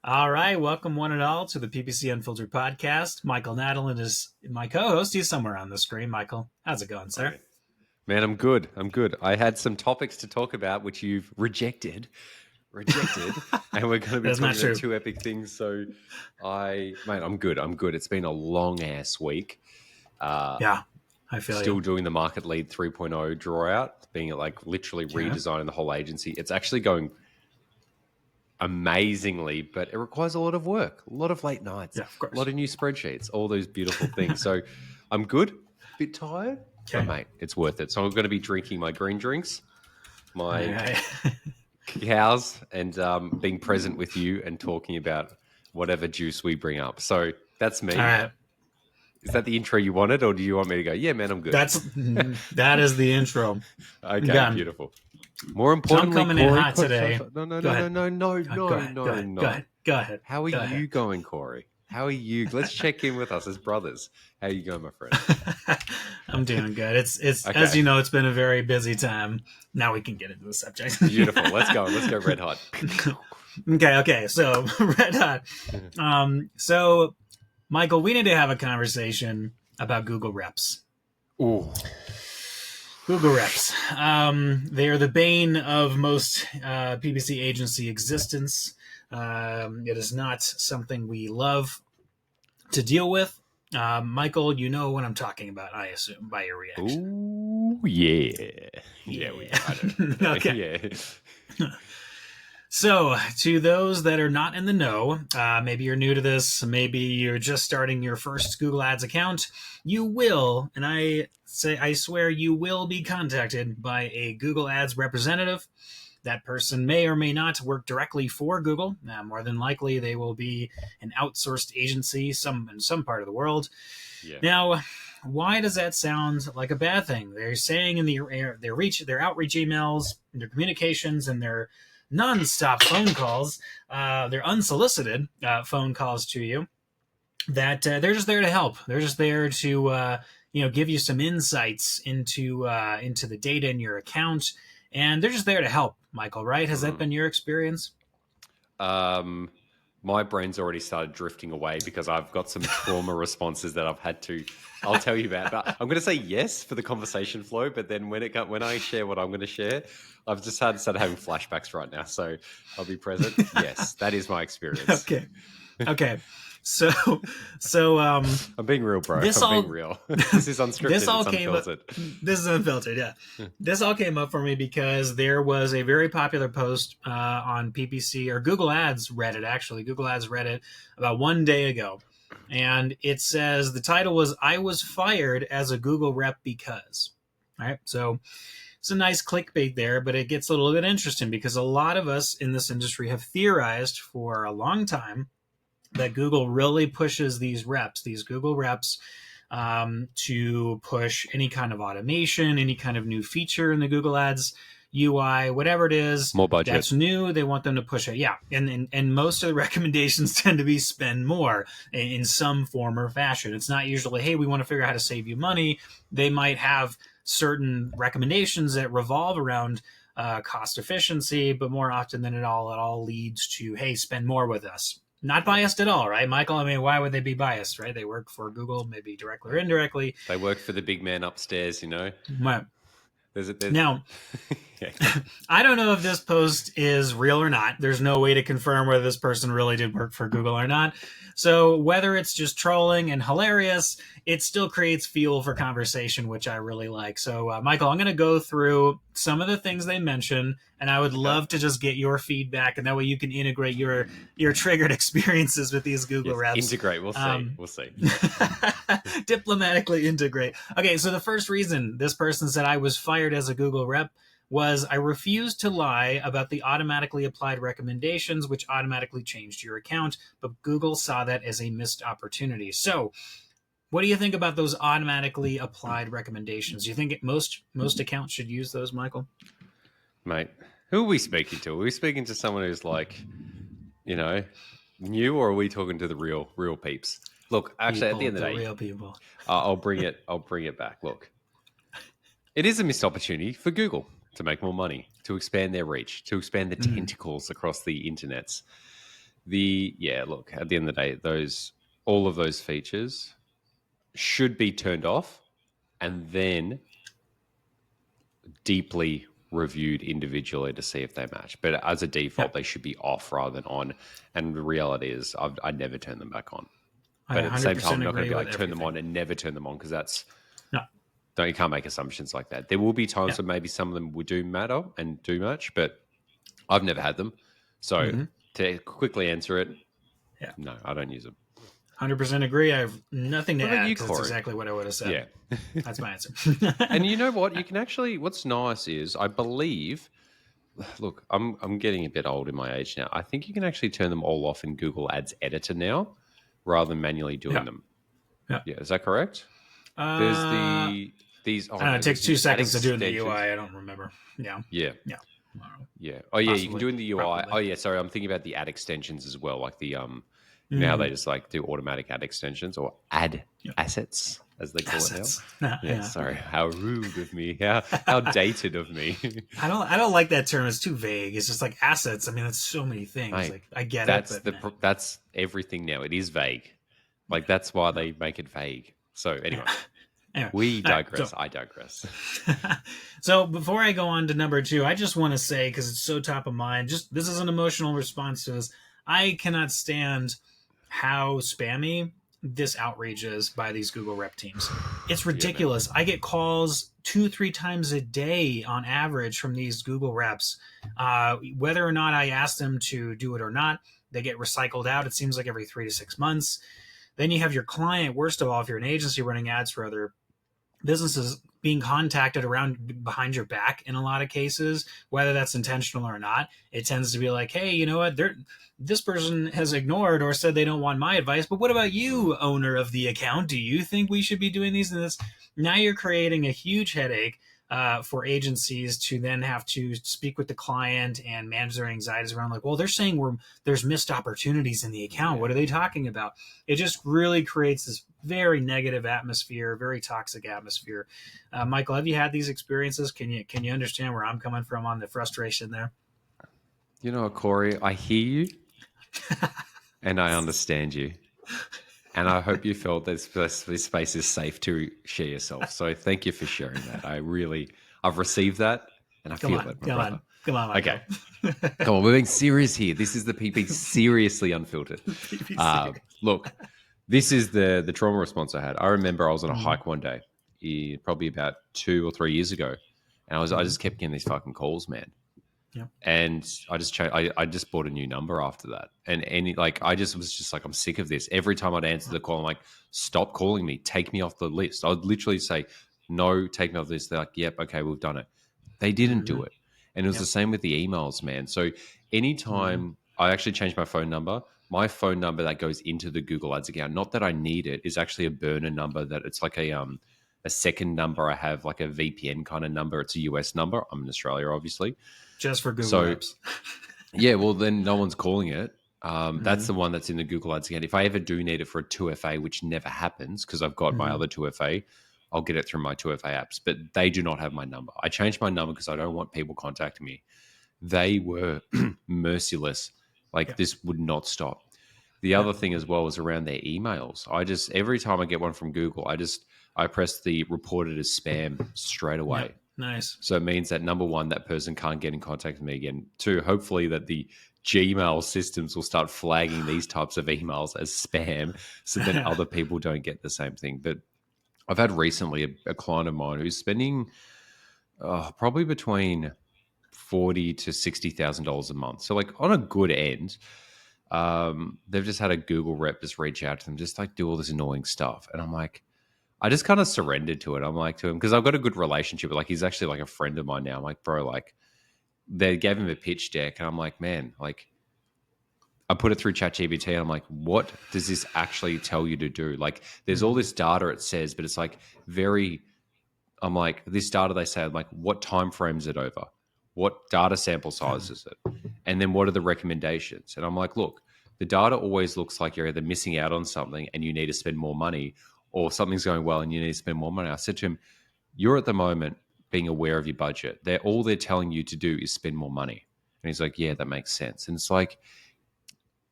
All right, welcome one and all to the PPC Unfiltered podcast. Michael Nadalin is my co-host. He's somewhere on the screen. Michael, how's it going, sir? Okay. Man, I'm good. I had some topics to talk about, which you've rejected, and we're going to be That's not talking true. about two epic things. So, I'm good. It's been a long ass week. Yeah, I feel Still you. doing the MarketLead 3.0 draw out, being like literally redesigning the whole agency. It's actually going amazingly, but it requires a lot of work, a lot of late nights, Yeah, of course. a lot of new spreadsheets, all those beautiful things. So I'm good, bit tired, but mate, it's worth it. So I'm going to be drinking my green drinks, my Right. cows, and being present with you and talking about whatever juice we bring up. So that's me. All right. Is that the intro you wanted, or do you want me to go, yeah, man, I'm good? That is the intro. Okay, Done. beautiful. More importantly, coming in Cory, hot today. No. Go ahead. Go How are ahead. you going, Cory? How are you? Let's check in with us as brothers. How are you going, my friend? I'm doing good. It's Okay. As you know, it's been a very busy time. Now we can get into the subject. Beautiful. Let's go red hot. Okay. So red hot. So Michael, we need to have a conversation about Google Reps. Ooh. Google Reps. They are the bane of most PPC agency existence. It is not something we love to deal with. Michael, you know what I'm talking about, I assume, by your reaction. Ooh, yeah. Yeah, we got it. Okay. Yeah. So, to those that are not in the know, maybe you're new to this, maybe you're just starting your first Google Ads account, you will, and I swear you will be contacted by a Google Ads representative. That person may or may not work directly for Google. More than likely, they will be an outsourced agency in some part of the world. Yeah. Now, why does that sound like a bad thing? They're saying in their outreach emails, their communications, and their non-stop phone calls, their unsolicited phone calls to you, that they're just there to help. They're just there to give you some insights into the data in your account, and they're just there to help. Michael, right? Has that been your experience? My brain's already started drifting away because I've got some trauma responses that I'll tell you about. But I'm going to say yes for the conversation flow. But then when I share what I'm going to share, I've just started having flashbacks right now. So I'll be present. Yes, that is my experience. Okay. So I'm being real, bro. Being real. This is unscripted. This is unfiltered. Yeah. This all came up for me because there was a very popular post on PPC or Google Ads Reddit, actually Google Ads Reddit, about one day ago, and it says the title was "I was fired as a Google rep because." All right, so it's a nice clickbait there, but it gets a little bit interesting because a lot of us in this industry have theorized for a long time that Google really pushes these Google reps, to push any kind of automation, any kind of new feature in the Google Ads UI, whatever it is, more budget that's new. They want them to push it. Yeah, and most of the recommendations tend to be spend more in some form or fashion. It's not usually, hey, we want to figure out how to save you money. They might have certain recommendations that revolve around cost efficiency, but more often than it all leads to, hey, spend more with us. Not biased at all, right, Michael? I mean, why would they be biased, right? They work for Google, maybe directly or indirectly. They work for the big man upstairs, you know? Right. There's... Now, I don't know if this post is real or not. There's no way to confirm whether this person really did work for Google or not. So whether it's just trolling and hilarious, it still creates fuel for conversation, which I really like. So, Michael, I'm going to go through some of the things they mention, and I would love to just get your feedback, and that way you can integrate your triggered experiences with these Google reps. Integrate. We'll see. Diplomatically integrate. Okay, so the first reason this person said I was fired as a Google rep was I refused to lie about the automatically applied recommendations, which automatically changed your account, but Google saw that as a missed opportunity. So what do you think about those automatically applied recommendations? Do you think most accounts should use those, Michael? Mate, who are we speaking to? Are we speaking to someone who's like, new, or are we talking to the real peeps? Look, actually, at the end of the day, real people. I'll bring it back. Look, it is a missed opportunity for Google to make more money, to expand their reach, to expand the tentacles across the internets. Look, at the end of the day, all of those features should be turned off and then deeply reviewed individually to see if they match. But as a default, they should be off rather than on. And the reality is, I never turn them back on. But at the same time, I'm not going to be like turn them on and never turn them on, because that's you can't make assumptions like that. There will be times where maybe some of them would do matter and do match, but I've never had them. So to quickly answer it, no, I don't use them. 100% agree. I have nothing to add, because Corey? That's exactly what I would have said. Yeah. That's my answer. And you know what? You can actually, what's nice is, I believe, look, I'm getting a bit old in my age now. I think you can actually turn them all off in Google Ads Editor now, rather than manually doing them. Yeah. Is that correct? There's these. I don't know, it takes 2 seconds to do in the UI. I don't remember. Yeah. Oh yeah, you can do in the UI. Probably. Oh yeah, sorry, I'm thinking about the ad extensions as well. Like the now they just like do automatic ad extensions or ad assets, as they call it now. Sorry, how rude of me. How dated of me. I don't like that term. It's too vague. It's just like assets. I mean, it's so many things. Mate, like I get it. But that's everything now. It is vague. Like that's why they make it vague. So anyway. We digress. I digress. So before I go on to number 2, I just want to say, because it's so top of mind, this is an emotional response to this. I cannot stand how spammy this outreach is by these Google rep teams. It's ridiculous. I get calls 2-3 times a day on average from these Google reps. Whether or not I ask them to do it or not, they get recycled out. It seems like every 3 to 6 months. Then you have your client, worst of all, if you're an agency running ads for other businesses, being contacted around behind your back in a lot of cases, whether that's intentional or not. It tends to be like, hey, you know what? This person has ignored or said they don't want my advice, but what about you, owner of the account? Do you think we should be doing these and this? Now you're creating a huge headache for agencies to then have to speak with the client and manage their anxieties around, like, well, they're saying there's missed opportunities in the account. What are they talking about? It just really creates this very negative atmosphere, very toxic atmosphere. Michael, have you had these experiences? Can you understand where I'm coming from on the frustration there? You know, Corey, I hear you and I understand you. And I hope you felt this space is safe to share yourself. So thank you for sharing that. I've received that, and I feel it, my brother. Come on, Michael. Okay. Come on, we're being serious here. This is the PP Seriously Unfiltered. Look, this is the trauma response I had. I remember I was on a hike one day, probably about 2 or 3 years ago, and I just kept getting these fucking calls, man. Yep. And I just I just bought a new number after that, and I just was just like, I'm sick of this. Every time I'd answer the call, I'm like, stop calling me, take me off the list. I'd literally say, no, take me off the list. They're like, yep, okay, we've done it. They didn't do it, and it was the same with the emails, man. So anytime I actually changed my phone number that goes into the Google Ads account, not that I need it, is actually a burner number. That it's like a second number I have, like a VPN kind of number. It's a US number. I'm in Australia, obviously. Just for Google Apps. Yeah, well, then no one's calling it. That's the one that's in the Google Ads account. If I ever do need it for a 2FA, which never happens because I've got my other 2FA, I'll get it through my 2FA apps. But they do not have my number. I changed my number because I don't want people contacting me. They were merciless. This would not stop. The other thing as well was around their emails. Every time I get one from Google, I press the reported as spam straight away. Yep. Nice. So it means that, number one, that person can't get in contact with me again. 2, hopefully that the Gmail systems will start flagging these types of emails as spam, so that other people don't get the same thing. But I've had recently a client of mine who's spending probably between $40,000 to $60,000 a month. So on a good end, they've just had a Google rep just reach out to them, just do all this annoying stuff. And I'm like, I just kind of surrendered to it. I'm like, to him, because I've got a good relationship. He's actually a friend of mine now. I'm like, bro, they gave him a pitch deck, and I'm like, man, I put it through ChatGPT, and I'm like, what does this actually tell you to do? There's all this data it says, but it's I'm like, this data they say, I'm like, what time frame is it over? What data sample size is it? And then what are the recommendations? And I'm like, look, the data always looks like you're either missing out on something and you need to spend more money, or something's going well and you need to spend more money. I said to him, you're at the moment being aware of your budget. All they're telling you to do is spend more money. And he's like, yeah, that makes sense. And it's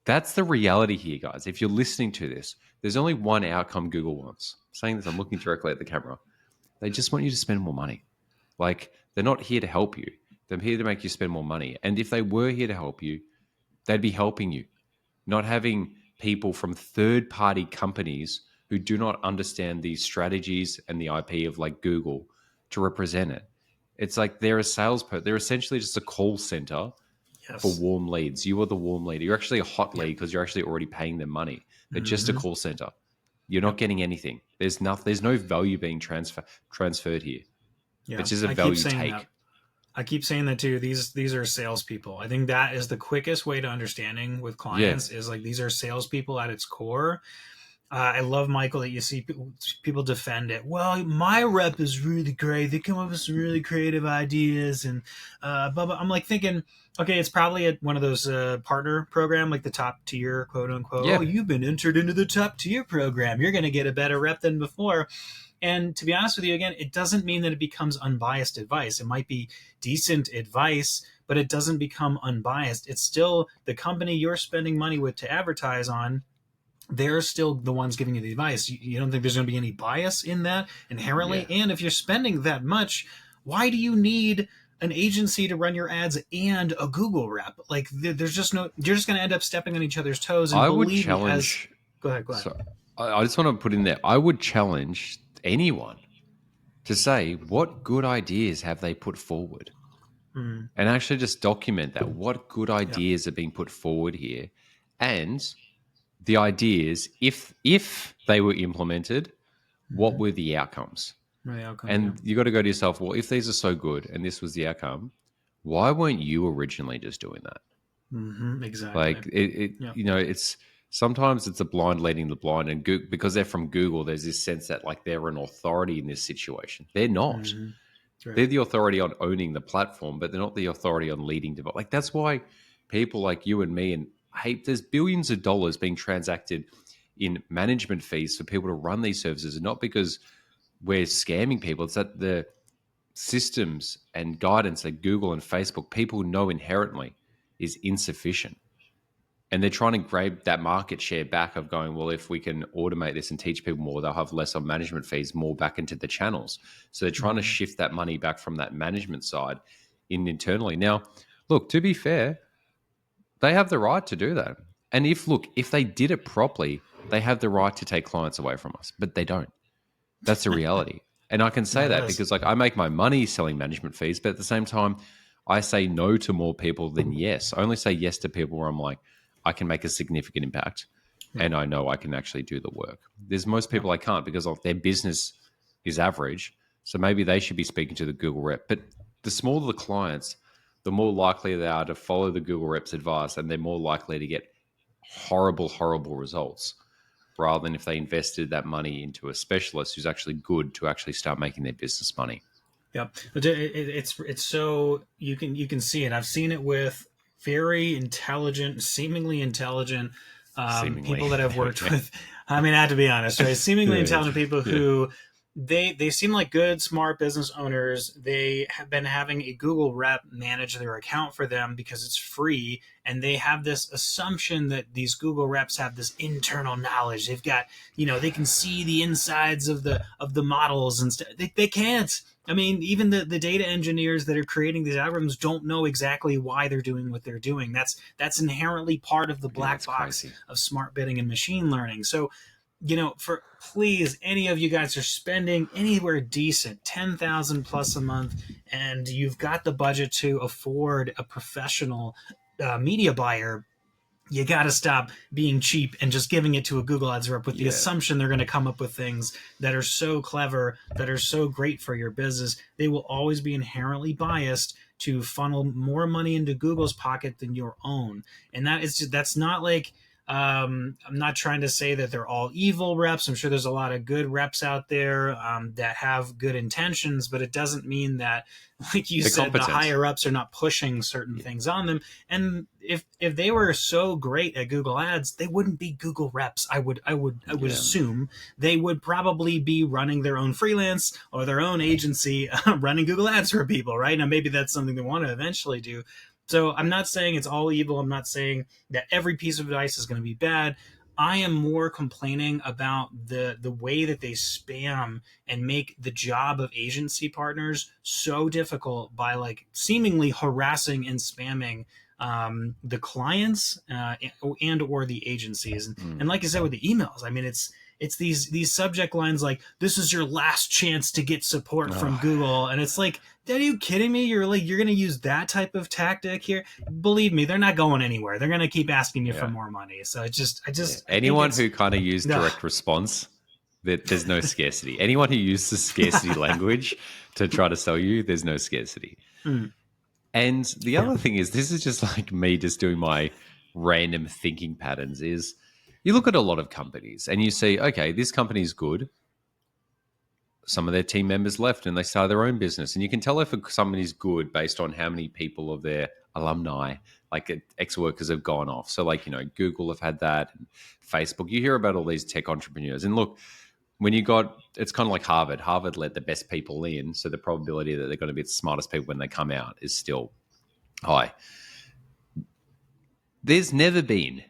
That's the reality here, guys. If you're listening to this, there's only one outcome Google wants. I'm saying this, I'm looking directly at the camera. They just want you to spend more money. Like, they're not here to help you. They're here to make you spend more money. And if they were here to help you, they'd be helping you, not having people from third-party companies who do not understand these strategies and the IP of like Google to represent it. It's like they're a salesperson. They're essentially just a call center for Yes. warm leads. You are the warm lead. You're actually a hot lead because you're actually already paying them money. They're just a call center. You're not getting anything. There's no value being transferred here. Yeah. It's just a I keep value saying take. that. I keep saying that too. These are salespeople. I think that is the quickest way to understanding with clients is like these are salespeople at its core. I love, Michael, that you see people defend it. Well, my rep is really great. They come up with some really creative ideas and blah, blah. I'm like thinking, okay, it's probably one of those partner program, like the top tier, quote unquote. Yeah. Oh, you've been entered into the top tier program. You're going to get a better rep than before. And to be honest with you, again, it doesn't mean that it becomes unbiased advice. It might be decent advice, but it doesn't become unbiased. It's still the company you're spending money with to advertise on. They're still the ones giving you the advice. You don't think there's going to be any bias in that inherently? Yeah. And if you're spending that much, why do you need an agency to run your ads and a Google rep? Like, there's just no. You're just going to end up stepping on each other's toes. And I would believe challenge. me, go ahead. So I just want to put in there. I would challenge anyone to say what good ideas have they put forward, and actually just document that. What good ideas are being put forward here, and the ideas, if they were implemented, what were the outcomes? And you got to go to yourself, well, if these are so good and this was the outcome, why weren't you originally just doing that? Exactly. Like it's sometimes it's a blind leading the blind, and because they're from Google, there's this sense that like they're an authority in this situation. They're not. Right. They're the authority on owning the platform, but they're not the authority on leading. Like that's why people like you and me and there's billions of dollars being transacted in management fees for people to run these services, and not because we're scamming people. It's that the systems and guidance that Google and Facebook people know inherently is insufficient. And they're trying to grab that market share back of going, well, if we can automate this and teach people more, they'll have less on management fees, more back into the channels. So they're trying to shift that money back from that management side internally. Now, look, to be fair, they have the right to do that. And if they did it properly, they have the right to take clients away from us, but they don't. That's the reality. And I can say that because like I make my money selling management fees, but at the same time, I say no to more people than yes. I only say yes to people where I'm like, I can make a significant impact and I know I can actually do the work. There's most people I can't because of their business is average. So maybe they should be speaking to the Google rep. But the smaller the clients, the more likely they are to follow the Google rep's advice, and they're more likely to get horrible, horrible results rather than if they invested that money into a specialist who's actually good to actually start making their business money. Yep. It's so you can see it. I've seen it with very intelligent, seemingly intelligent people that I've worked with. I mean, I have to be honest, right? Seemingly intelligent people who they seem like good, smart business owners. They have been having a Google rep manage their account for them because it's free, and they have this assumption that these Google reps have this internal knowledge. They've got, they can see the insides of the models and stuff. They can't. I mean, even the data engineers that are creating these algorithms don't know exactly why they're doing what they're doing. That's inherently part of the black box of smart bidding and machine learning. So, for please, any of you guys are spending anywhere decent, 10,000 plus a month, and you've got the budget to afford a professional media buyer, you got to stop being cheap and just giving it to a Google Ads rep with the assumption they're going to come up with things that are so clever, that are so great for your business. They will always be inherently biased to funnel more money into Google's pocket than your own. And that's not like, I'm not trying to say that they're all evil reps. I'm sure there's a lot of good reps out there that have good intentions, but it doesn't mean that, like you said, the higher ups are not pushing certain things on them. And if they were so great at Google Ads, they wouldn't be Google reps. I would assume they would probably be running their own freelance or their own agency, running Google Ads for people, right? Now maybe that's something they want to eventually do. So I'm not saying it's all evil. I'm not saying that every piece of advice is going to be bad. I am more complaining about the way that they spam and make the job of agency partners so difficult by like seemingly harassing and spamming the clients and or the agencies. And like I said with the emails, I mean it's these subject lines like, this is your last chance to get support from Google, and it's like, are you kidding me? You're going to use that type of tactic here? Believe me, they're not going anywhere. They're going to keep asking you for more money. So I just anyone who kind of used direct response, that there's no scarcity. Anyone who uses scarcity language to try to sell you, there's no scarcity. And the other thing is, this is just like me just doing my random thinking patterns, is you look at a lot of companies and you see, okay, this company's good. Some of their team members left and they started their own business. And you can tell if somebody's good based on how many people of their alumni, like ex-workers, have gone off. So like, Google have had that, and Facebook. You hear about all these tech entrepreneurs. And look, it's kind of like Harvard. Harvard let the best people in. So the probability that they're going to be the smartest people when they come out is still high. There's never been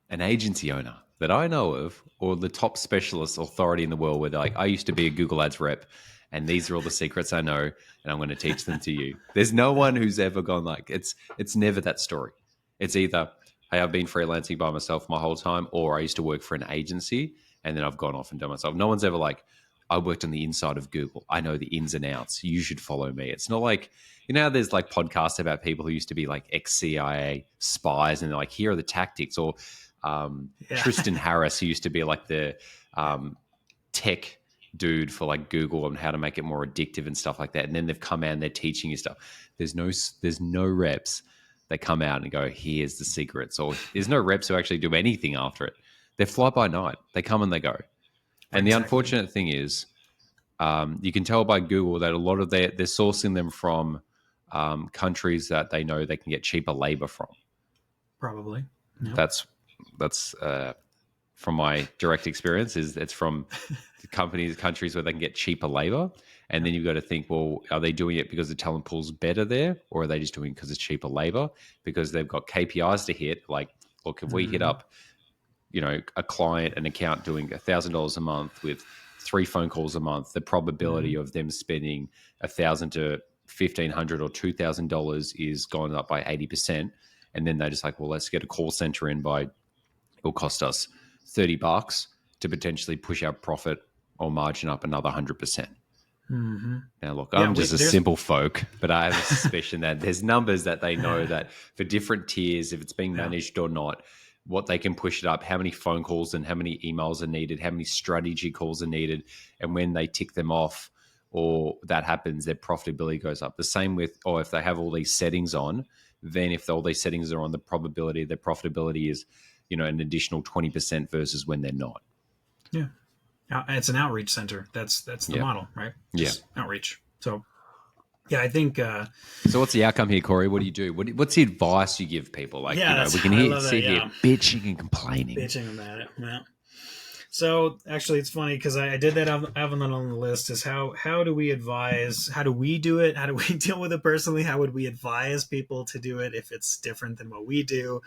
an agency owner that I know of, or the top specialist authority in the world, where they're like, I used to be a Google Ads rep, and these are all the secrets I know, and I'm going to teach them to you. There's no one who's ever gone like, it's never that story. It's either, hey, I've been freelancing by myself my whole time, or I used to work for an agency, and then I've gone off and done myself. No one's ever like, I worked on the inside of Google. I know the ins and outs. You should follow me. It's not like, how there's like podcasts about people who used to be like ex-CIA spies, and they're like, here are the tactics, or Tristan Harris, who used to be like the tech dude for like Google and how to make it more addictive and stuff like that. And then they've come out and they're teaching you stuff. There's no reps that come out and go, here's the secrets, or there's no reps who actually do anything after it. They fly by night. They come and they go. And the unfortunate thing is, you can tell by Google that a lot of they're sourcing them from countries that they know they can get cheaper labor from. Probably. Yep. That's from my direct experience, is it's from countries where they can get cheaper labor. And then you've got to think, well, are they doing it because the talent pool's better there, or are they just doing it because it's cheaper labor? Because they've got KPIs to hit. Like, look, if we hit up, a client, an account doing $1,000 a month with 3 phone calls a month, the probability of them spending $1,000 to $1,500 or $2,000 is gone up by 80%. And then they're just like, well, let's get a call center in it'll cost us $30 to potentially push our profit or margin up another 100%. Now, look, I'm just a simple folk, but I have a suspicion that there's numbers that they know that for different tiers, if it's being managed or not, what they can push it up, how many phone calls and how many emails are needed, how many strategy calls are needed. And when they tick them off or that happens, their profitability goes up. The same with, or if they have all these settings on, then if all these settings are on, the probability, their profitability is, an additional 20% versus when they're not. Yeah. It's an outreach center. That's the model, right? Just outreach. So, yeah, I think. So, what's the outcome here, Cory? What do you do? What's the advice you give people? Like, we can sit here bitching and complaining. Bitching about it. Yeah. So, actually, it's funny because I did that. I have that on the list. Is how do we advise? How do we do it? How do we deal with it personally? How would we advise people to do it if it's different than what we do?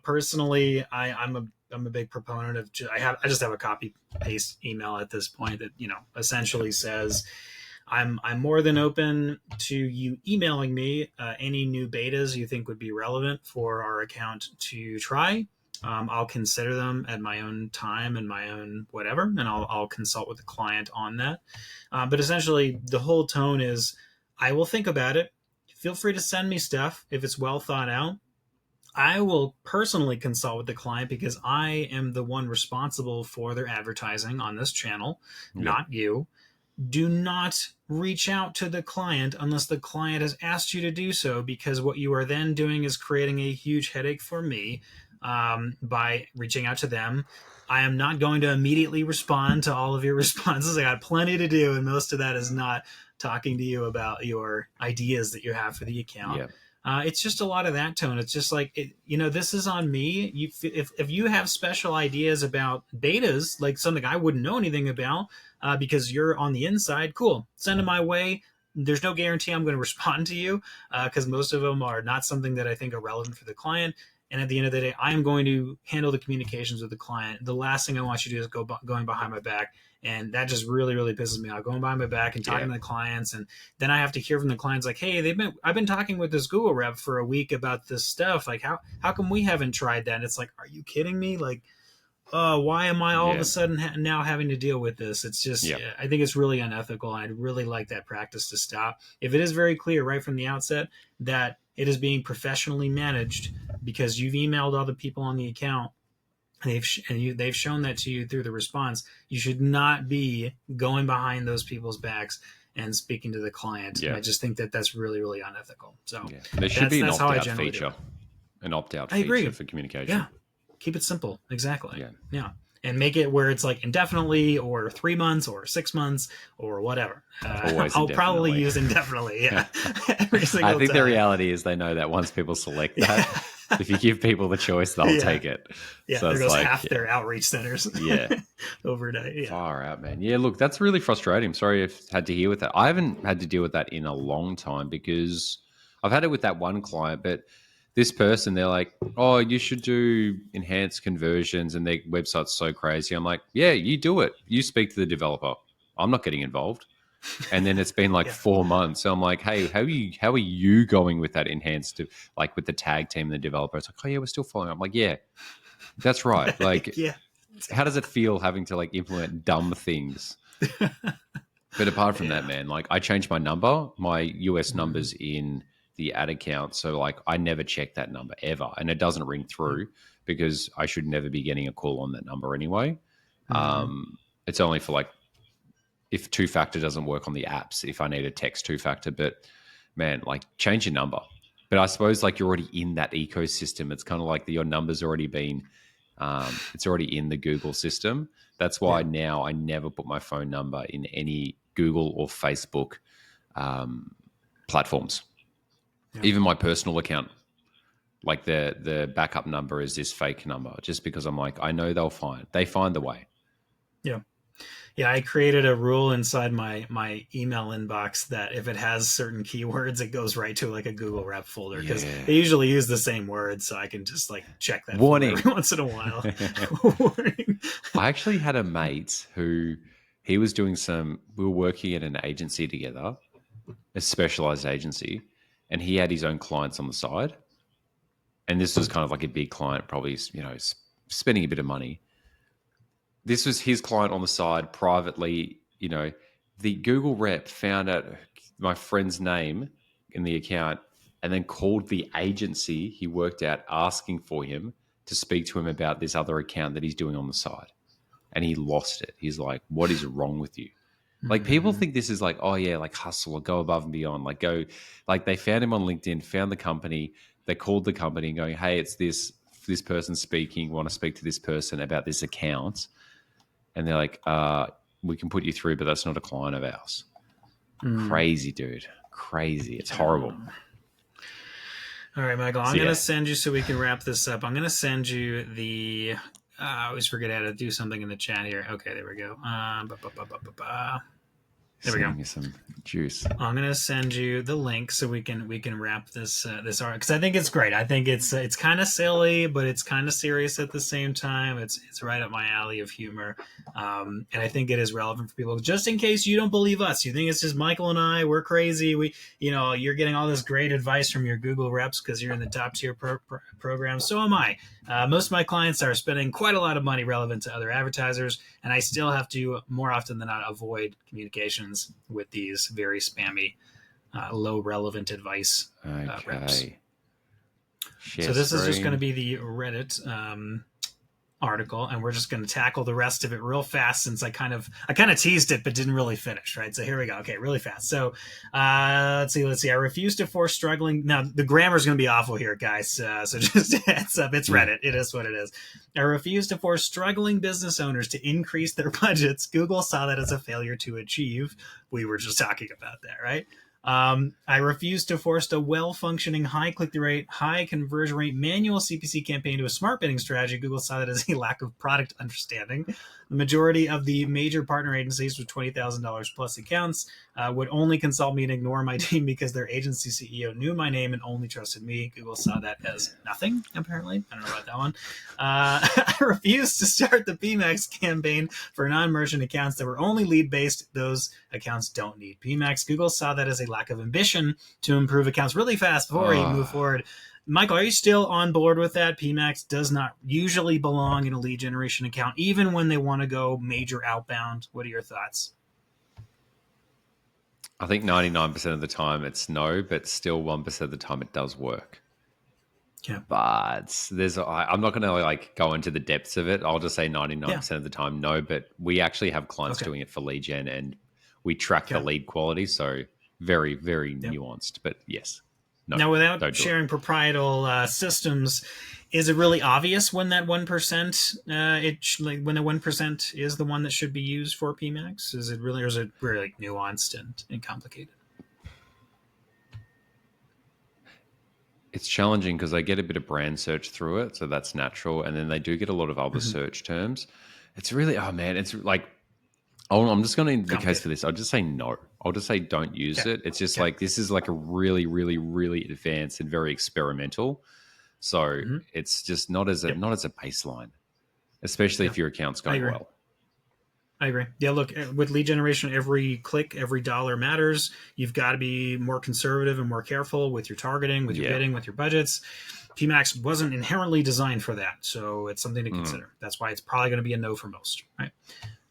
Personally, I'm a big proponent of. I just have a copy paste email at this point that essentially says, I'm more than open to you emailing me any new betas you think would be relevant for our account to try. I'll consider them at my own time and my own whatever, and I'll consult with the client on that. But essentially, the whole tone is, I will think about it. Feel free to send me stuff if it's well thought out. I will personally consult with the client because I am the one responsible for their advertising on this channel, not you. Do not reach out to the client unless the client has asked you to do so, because what you are then doing is creating a huge headache for me by reaching out to them. I am not going to immediately respond to all of your responses. I got plenty to do, and most of that is not talking to you about your ideas that you have for the account. Yeah. It's just a lot of that tone. It's just like, this is on me. If you have special ideas about betas, like something I wouldn't know anything about because you're on the inside, cool. Send them my way. there's no guarantee I'm going to respond to you because most of them are not something that I think are relevant for the client. And at the end of the day, I am going to handle the communications with the client. The last thing I want you to do is going behind my back. And that just really, really pisses me off. Going behind my back and talking to the clients. And then I have to hear from the clients like, hey, I've been talking with this Google rep for a week about this stuff. Like, how come we haven't tried that? And it's like, are you kidding me? Like, why am I all of a sudden now having to deal with this? It's just, I think it's really unethical. And I'd really like that practice to stop. If it is very clear right from the outset that it is being professionally managed because you've emailed all the people on the account and they've shown that to you through the response, you should not be going behind those people's backs and speaking to the client. I just think that that's really, really unethical. So there should be an opt-out feature. An opt-out feature for communication. Yeah. Keep it simple. Exactly. Yeah. And make it where it's like indefinitely or 3 months or 6 months or whatever. I'll probably use indefinitely. Yeah. Every single I think time. The reality is they know that once people select that, if you give people the choice, they'll take it. Yeah. So there goes half their outreach centers. Overnight. Yeah. Far out, man. Yeah. Look, that's really frustrating. I'm sorry I've had to hear with that. I haven't had to deal with that in a long time because I've had it with that one client, but this person, they're like, oh, you should do enhanced conversions and their website's so crazy. I'm like, yeah, you do it. You speak to the developer. I'm not getting involved. And then it's been like 4 months. So I'm like, hey, how are you going with that enhanced, like with the tag team and the developer? It's like, oh yeah, we're still following up. I'm like, yeah, that's right. Like, how does it feel having to like implement dumb things? But apart from that, man, like I changed my number, my US numbers in the ad account. So like I never check that number ever. And it doesn't ring through because I should never be getting a call on that number anyway. It's only for like if two-factor doesn't work on the apps, if I need a text two-factor. But man, like change your number. But I suppose like you're already in that ecosystem. It's kind of like your number's already been, it's already in the Google system. That's why now I never put my phone number in any Google or Facebook platforms. Even my personal account, like the backup number is this fake number, just because I'm like, I know they find the way. Yeah, I created a rule inside my email inbox that if it has certain keywords, it goes right to like a Google Rep folder because they usually use the same words, so I can just like check that warning every once in a while. Warning. I actually had a mate who we were working at an agency together, a specialized agency, and he had his own clients on the side. And this was kind of like a big client, probably, spending a bit of money. This was his client on the side privately. The Google rep found out my friend's name in the account and then called the agency he worked at asking for him to speak to him about this other account that he's doing on the side. And he lost it. He's like, what is wrong with you? Like people think this is like, oh yeah, like hustle or go above and beyond. Like they found him on LinkedIn, found the company, they called the company and going, hey, it's this person speaking, want to speak to this person about this account. And they're like, we can put you through, but that's not a client of ours. Crazy, dude. Crazy. It's horrible. All right, Michael, I'm going to send you, so we can wrap this up, I'm going to send you the, I always forget how to do something in the chat here. Okay, there we go. There we go. Send me some juice. I'm gonna send you the link so we can wrap this this art, because I think it's great. I think it's kind of silly, but it's kind of serious at the same time. It's right up my alley of humor, and I think it is relevant for people. Just in case you don't believe us, you think it's just Michael and I, we're crazy. You're getting all this great advice from your Google reps because you're in the top tier program. So am I. Most of my clients are spending quite a lot of money relevant to other advertisers, and I still have to, more often than not, avoid communications with these very spammy, low relevant advice reps. So this is just going to be the Reddit article, and we're just going to tackle the rest of it real fast, since I kind of teased it but didn't really finish, right? So here we go. Okay, really fast. So let's see. I refuse to force struggling. Now the grammar is going to be awful here, guys. So just heads up, it's Reddit. It is what it is. I refuse to force struggling business owners to increase their budgets. Google saw that as a failure to achieve. We were just talking about that, right? I refuse to force a well-functioning, high click-through rate, high conversion rate manual CPC campaign to a smart bidding strategy. Google saw that as a lack of product understanding. The majority of the major partner agencies with $20,000 plus accounts would only consult me and ignore my team because their agency CEO knew my name and only trusted me. Google saw that as nothing, apparently. I don't know about that one. I refuse to start the PMAX campaign for non-merchant accounts that were only lead-based. Those accounts don't need PMAX. Google saw that as a lack of ambition to improve accounts really fast before you move forward. Michael, are you still on board with that? PMAX does not usually belong in a lead generation account, even when they want to go major outbound. What are your thoughts? I think 99% of the time it's no, but still 1% of the time it does work. Yeah. But I'm not going to like go into the depths of it. I'll just say 99% of the time no, but we actually have clients doing it for lead gen and we track the lead quality. So very, very nuanced, but yes. No, now, without sharing proprietary systems, is it really obvious when that 1%, when the 1% is the one that should be used for PMAX? Is it really, or is it really nuanced and complicated? It's challenging because they get a bit of brand search through it, so that's natural, and then they do get a lot of other search terms. It's really, it's like, I'm just going to advocate for this. I'll just say no. I'll just say don't use it. It's just like, this is like a really, really, really advanced and very experimental. So it's just not as a baseline, especially if your account's going well. I agree. Yeah, look, with lead generation, every click, every dollar matters. You've got to be more conservative and more careful with your targeting, with your bidding, with your budgets. PMAX wasn't inherently designed for that, so it's something to consider. That's why it's probably going to be a no for most, right?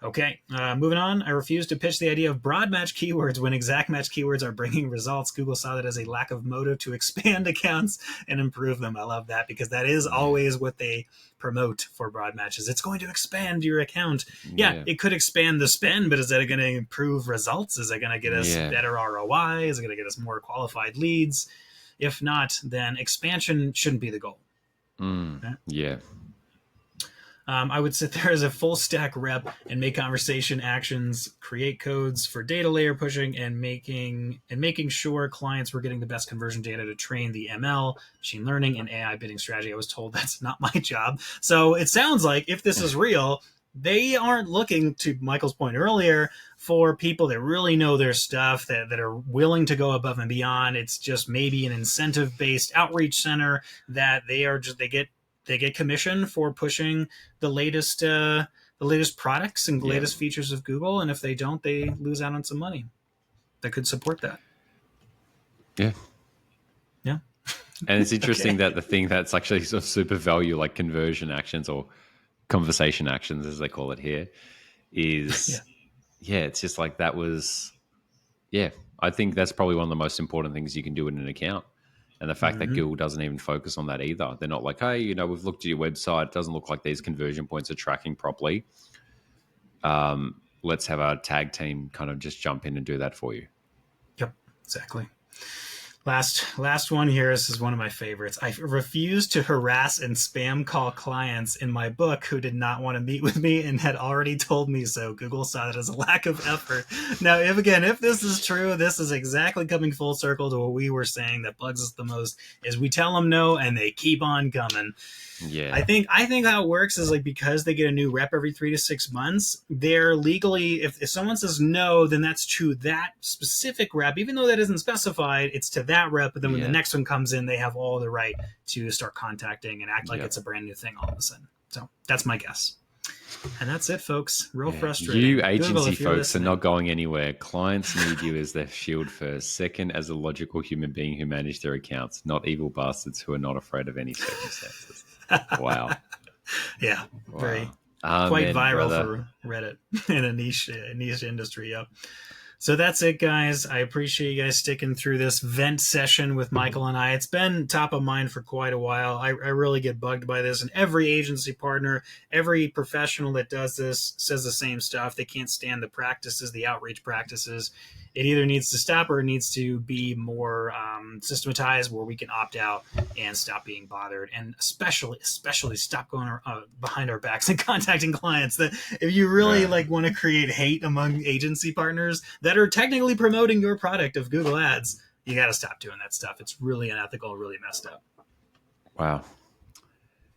Okay, moving on. I refuse to pitch the idea of broad match keywords when exact match keywords are bringing results. Google saw that as a lack of motive to expand accounts and improve them. I love that because that is always what they promote for broad matches. It's going to expand your account. Yeah, it could expand the spend, but is that going to improve results? Is it going to get us better ROI? Is it going to get us more qualified leads? If not, then expansion shouldn't be the goal. Okay? Yeah. I would sit there as a full stack rep and make conversation actions, create codes for data layer pushing, and making sure clients were getting the best conversion data to train the ML, machine learning, and AI bidding strategy. I was told that's not my job. So it sounds like if this is real, they aren't looking, to Michael's point earlier, for people that really know their stuff, that are willing to go above and beyond. It's just maybe an incentive-based outreach center that they get commission for pushing the latest products and latest features of Google, and if they don't, they lose out on some money that could support that. Yeah. And it's interesting that the thing that's actually sort of super value, like conversion actions or conversation actions, as they call it here, is it's just like that was. I think that's probably one of the most important things you can do in an account. And the fact that Google doesn't even focus on that either. They're not like, hey, we've looked at your website. It doesn't look like these conversion points are tracking properly. Let's have our tag team kind of just jump in and do that for you. Yep, exactly. Last one here. This is one of my favorites. I refuse to harass and spam call clients in my book who did not want to meet with me and had already told me so. Google saw that as a lack of effort. Now, if this is true, this is exactly coming full circle to what we were saying that bugs us the most is we tell them no and they keep on coming. Yeah. I think how it works is like because they get a new rep every 3 to 6 months, they're legally, if someone says no, then that's to that specific rep, even though that isn't specified, it's to that rep. But then when the next one comes in, they have all the right to start contacting and act like it's a brand new thing all of a sudden. So that's my guess. And that's it, folks. Real frustrating. You agency folks are not going anywhere. Clients need you as their shield first. Second, as a logical human being who manage their accounts, not evil bastards who are not afraid of any circumstances. Wow. Yeah. Wow. Very quite viral for Reddit in a niche industry. Yep. So that's it, guys. I appreciate you guys sticking through this vent session with Michael and I. It's been top of mind for quite a while. I really get bugged by this, and every agency partner, every professional that does this says the same stuff. They can't stand the practices, the outreach practices, it either needs to stop or it needs to be more systematized where we can opt out and stop being bothered, and especially stop going behind our backs and contacting clients. That if you really like want to create hate among agency partners that are technically promoting your product of Google Ads, you got to stop doing that stuff. It's really unethical, really messed up. Wow.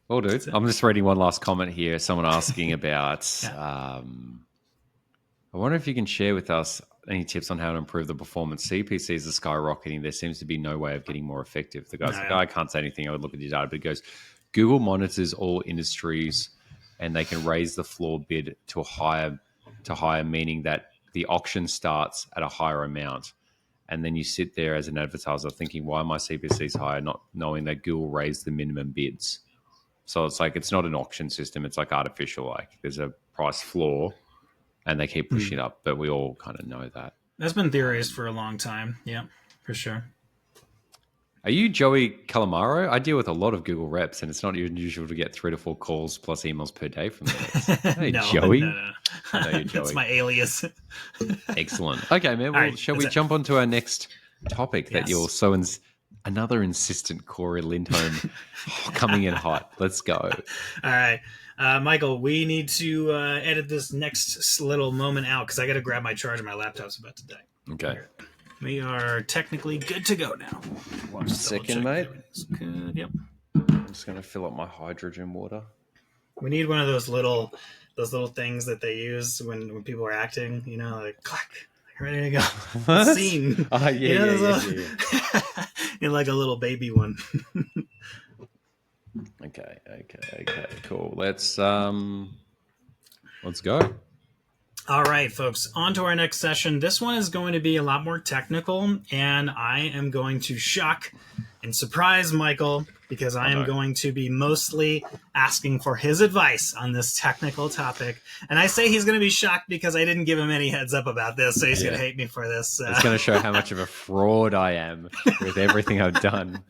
Well, dude, I'm just reading one last comment here. Someone asking about, I wonder if you can share with us any tips on how to improve the performance. CPCs are skyrocketing. There seems to be no way of getting more effective. The guy's like, I can't say anything. I would look at your data, but he goes, Google monitors all industries and they can raise the floor bid to higher, meaning that the auction starts at a higher amount. And then you sit there as an advertiser thinking, why are my CPCs higher? Not knowing that Google raised the minimum bids. So it's like, it's not an auction system. It's like artificial. Like there's a price floor and they keep pushing it up, but we all kind of know that. That's been theorized for a long time. Yeah, for sure. Are you Joey Calamaro? I deal with a lot of Google reps and it's not unusual to get 3 to 4 calls plus emails per day from them. Hey, no, Joey. No. I know you're Joey. That's my alias. Excellent. Okay, man. Well, right, shall we jump on to our next topic that you're so... Another insistent Cory Lindholm coming in hot. Let's go. All right. Michael, we need to edit this next little moment out because I got to grab my charger. My laptop's about to die. Okay. We are technically good to go now. One second, mate. Good. Yep. I'm just going to fill up my hydrogen water. We need one of those little things that they use when people are acting, you know, like clack. Ready to go. Scene. Oh, yeah. In like a little baby one. Okay, cool. Let's go. All right, folks, on to our next session. This one is going to be a lot more technical, and I am going to shock and surprise Michael because I am going to be mostly asking for his advice on this technical topic. And I say he's going to be shocked because I didn't give him any heads up about this, so he's going to hate me for this. It's going to show how much of a fraud I am with everything I've done.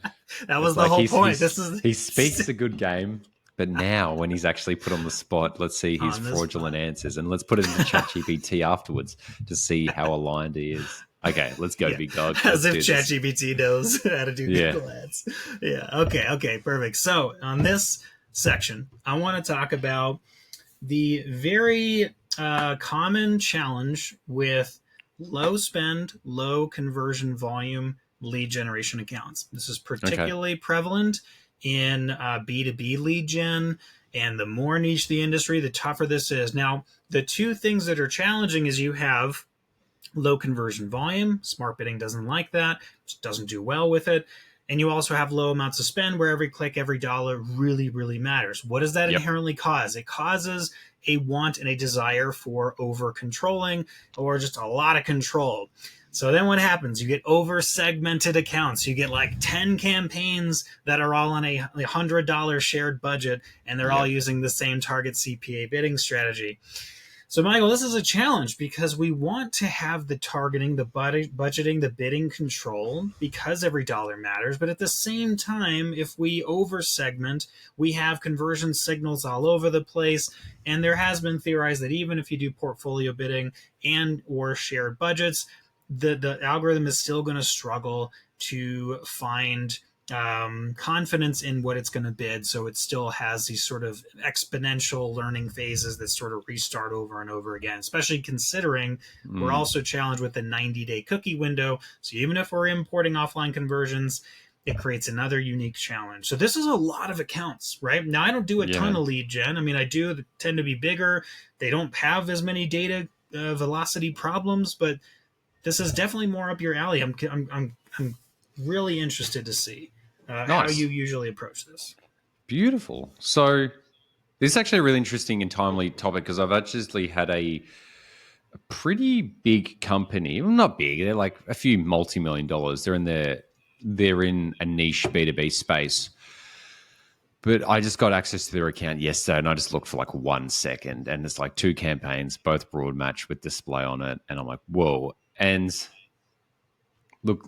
That was the whole point. He speaks a good game, but now when he's actually put on the spot, let's see his fraudulent answers, and let's put it into ChatGPT afterwards to see how aligned he is. Okay, let's go, big dog. As if ChatGPT knows how to do Google Ads. Yeah, okay, perfect. So on this section, I want to talk about the very common challenge with low spend, low conversion volume lead generation accounts. This is particularly prevalent in B2B lead gen, and the more niche the industry, the tougher this is. Now, the two things that are challenging is you have low conversion volume. Smart bidding doesn't like that, just doesn't do well with it. And you also have low amounts of spend where every click, every dollar really, really matters. What does that inherently cause? It causes a want and a desire for over controlling or just a lot of control. So then what happens? You get over segmented accounts. You get like 10 campaigns that are all on a $100 shared budget, and they're all using the same target CPA bidding strategy. So, Michael, this is a challenge because we want to have the targeting, the budgeting, the bidding control because every dollar matters. But at the same time, if we over-segment, we have conversion signals all over the place. And there has been theorized that even if you do portfolio bidding and or shared budgets, the algorithm is still going to struggle to find confidence in what it's going to bid. So it still has these sort of exponential learning phases that sort of restart over and over again, especially considering we're also challenged with the 90-day cookie window. So even if we're importing offline conversions, it creates another unique challenge. So this is a lot of accounts, right? Now, I don't do a ton of lead gen. I mean, I do tend to be bigger. They don't have as many data velocity problems, but this is definitely more up your alley. I'm really interested to see how you usually approach this. Beautiful. So this is actually a really interesting and timely topic because I've actually had a pretty big company. Well, not big. They're like a few multi-million dollars. They're in a niche B2B space. But I just got access to their account yesterday and I just looked for like 1 second and it's like 2 campaigns, both broad match with display on it. And I'm like, whoa. And look,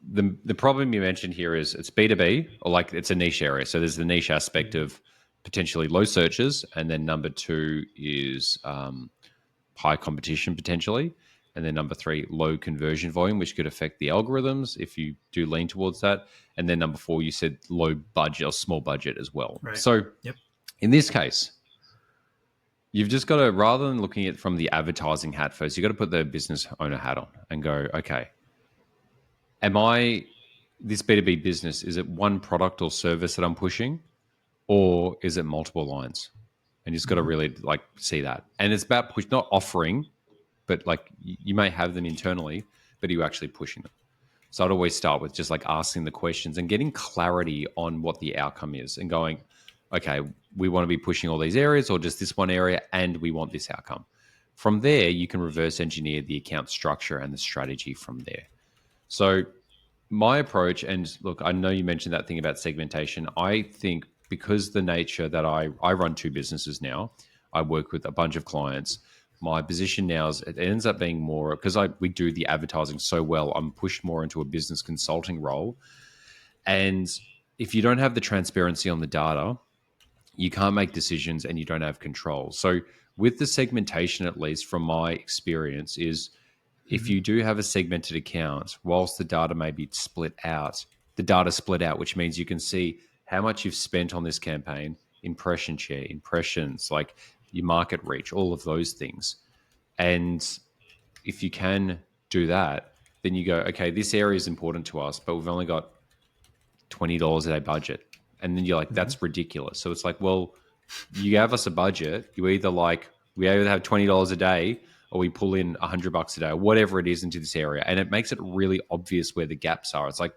the problem you mentioned here is it's B2B or like it's a niche area. So there's the niche aspect of potentially low searches. And then number 2 is high competition potentially. And then number 3, low conversion volume, which could affect the algorithms if you do lean towards that. And then number 4, you said low budget or small budget as well. Right. So Yep. in this case, you've just got to, rather than looking at it from the advertising hat first, you've got to put the business owner hat on and go, okay, this B2B business, is it one product or service that I'm pushing, or is it multiple lines? And you just got to really like see that. And it's about not offering, but like you may have them internally, but are you actually pushing them? So I'd always start with just like asking the questions and getting clarity on what the outcome is and going, okay, we want to be pushing all these areas or just this one area, and we want this outcome. From there, you can reverse engineer the account structure and the strategy from there. So my approach, and look, I know you mentioned that thing about segmentation. I think because the nature that I run 2 businesses now, I work with a bunch of clients. My position now is it ends up being more, because we do the advertising so well, I'm pushed more into a business consulting role. And if you don't have the transparency on the data, you can't make decisions and you don't have control. So with the segmentation, at least from my experience, is if you do have a segmented account, whilst the data may be split out, which means you can see how much you've spent on this campaign, impression share, impressions, like your market reach, all of those things. And if you can do that, then you go, okay, this area is important to us, but we've only got $20 a day budget. And then you're like, that's ridiculous. So it's like, well, you gave us a budget. We either have $20 a day, or we pull in $100 a day, or whatever it is into this area. And it makes it really obvious where the gaps are. It's like,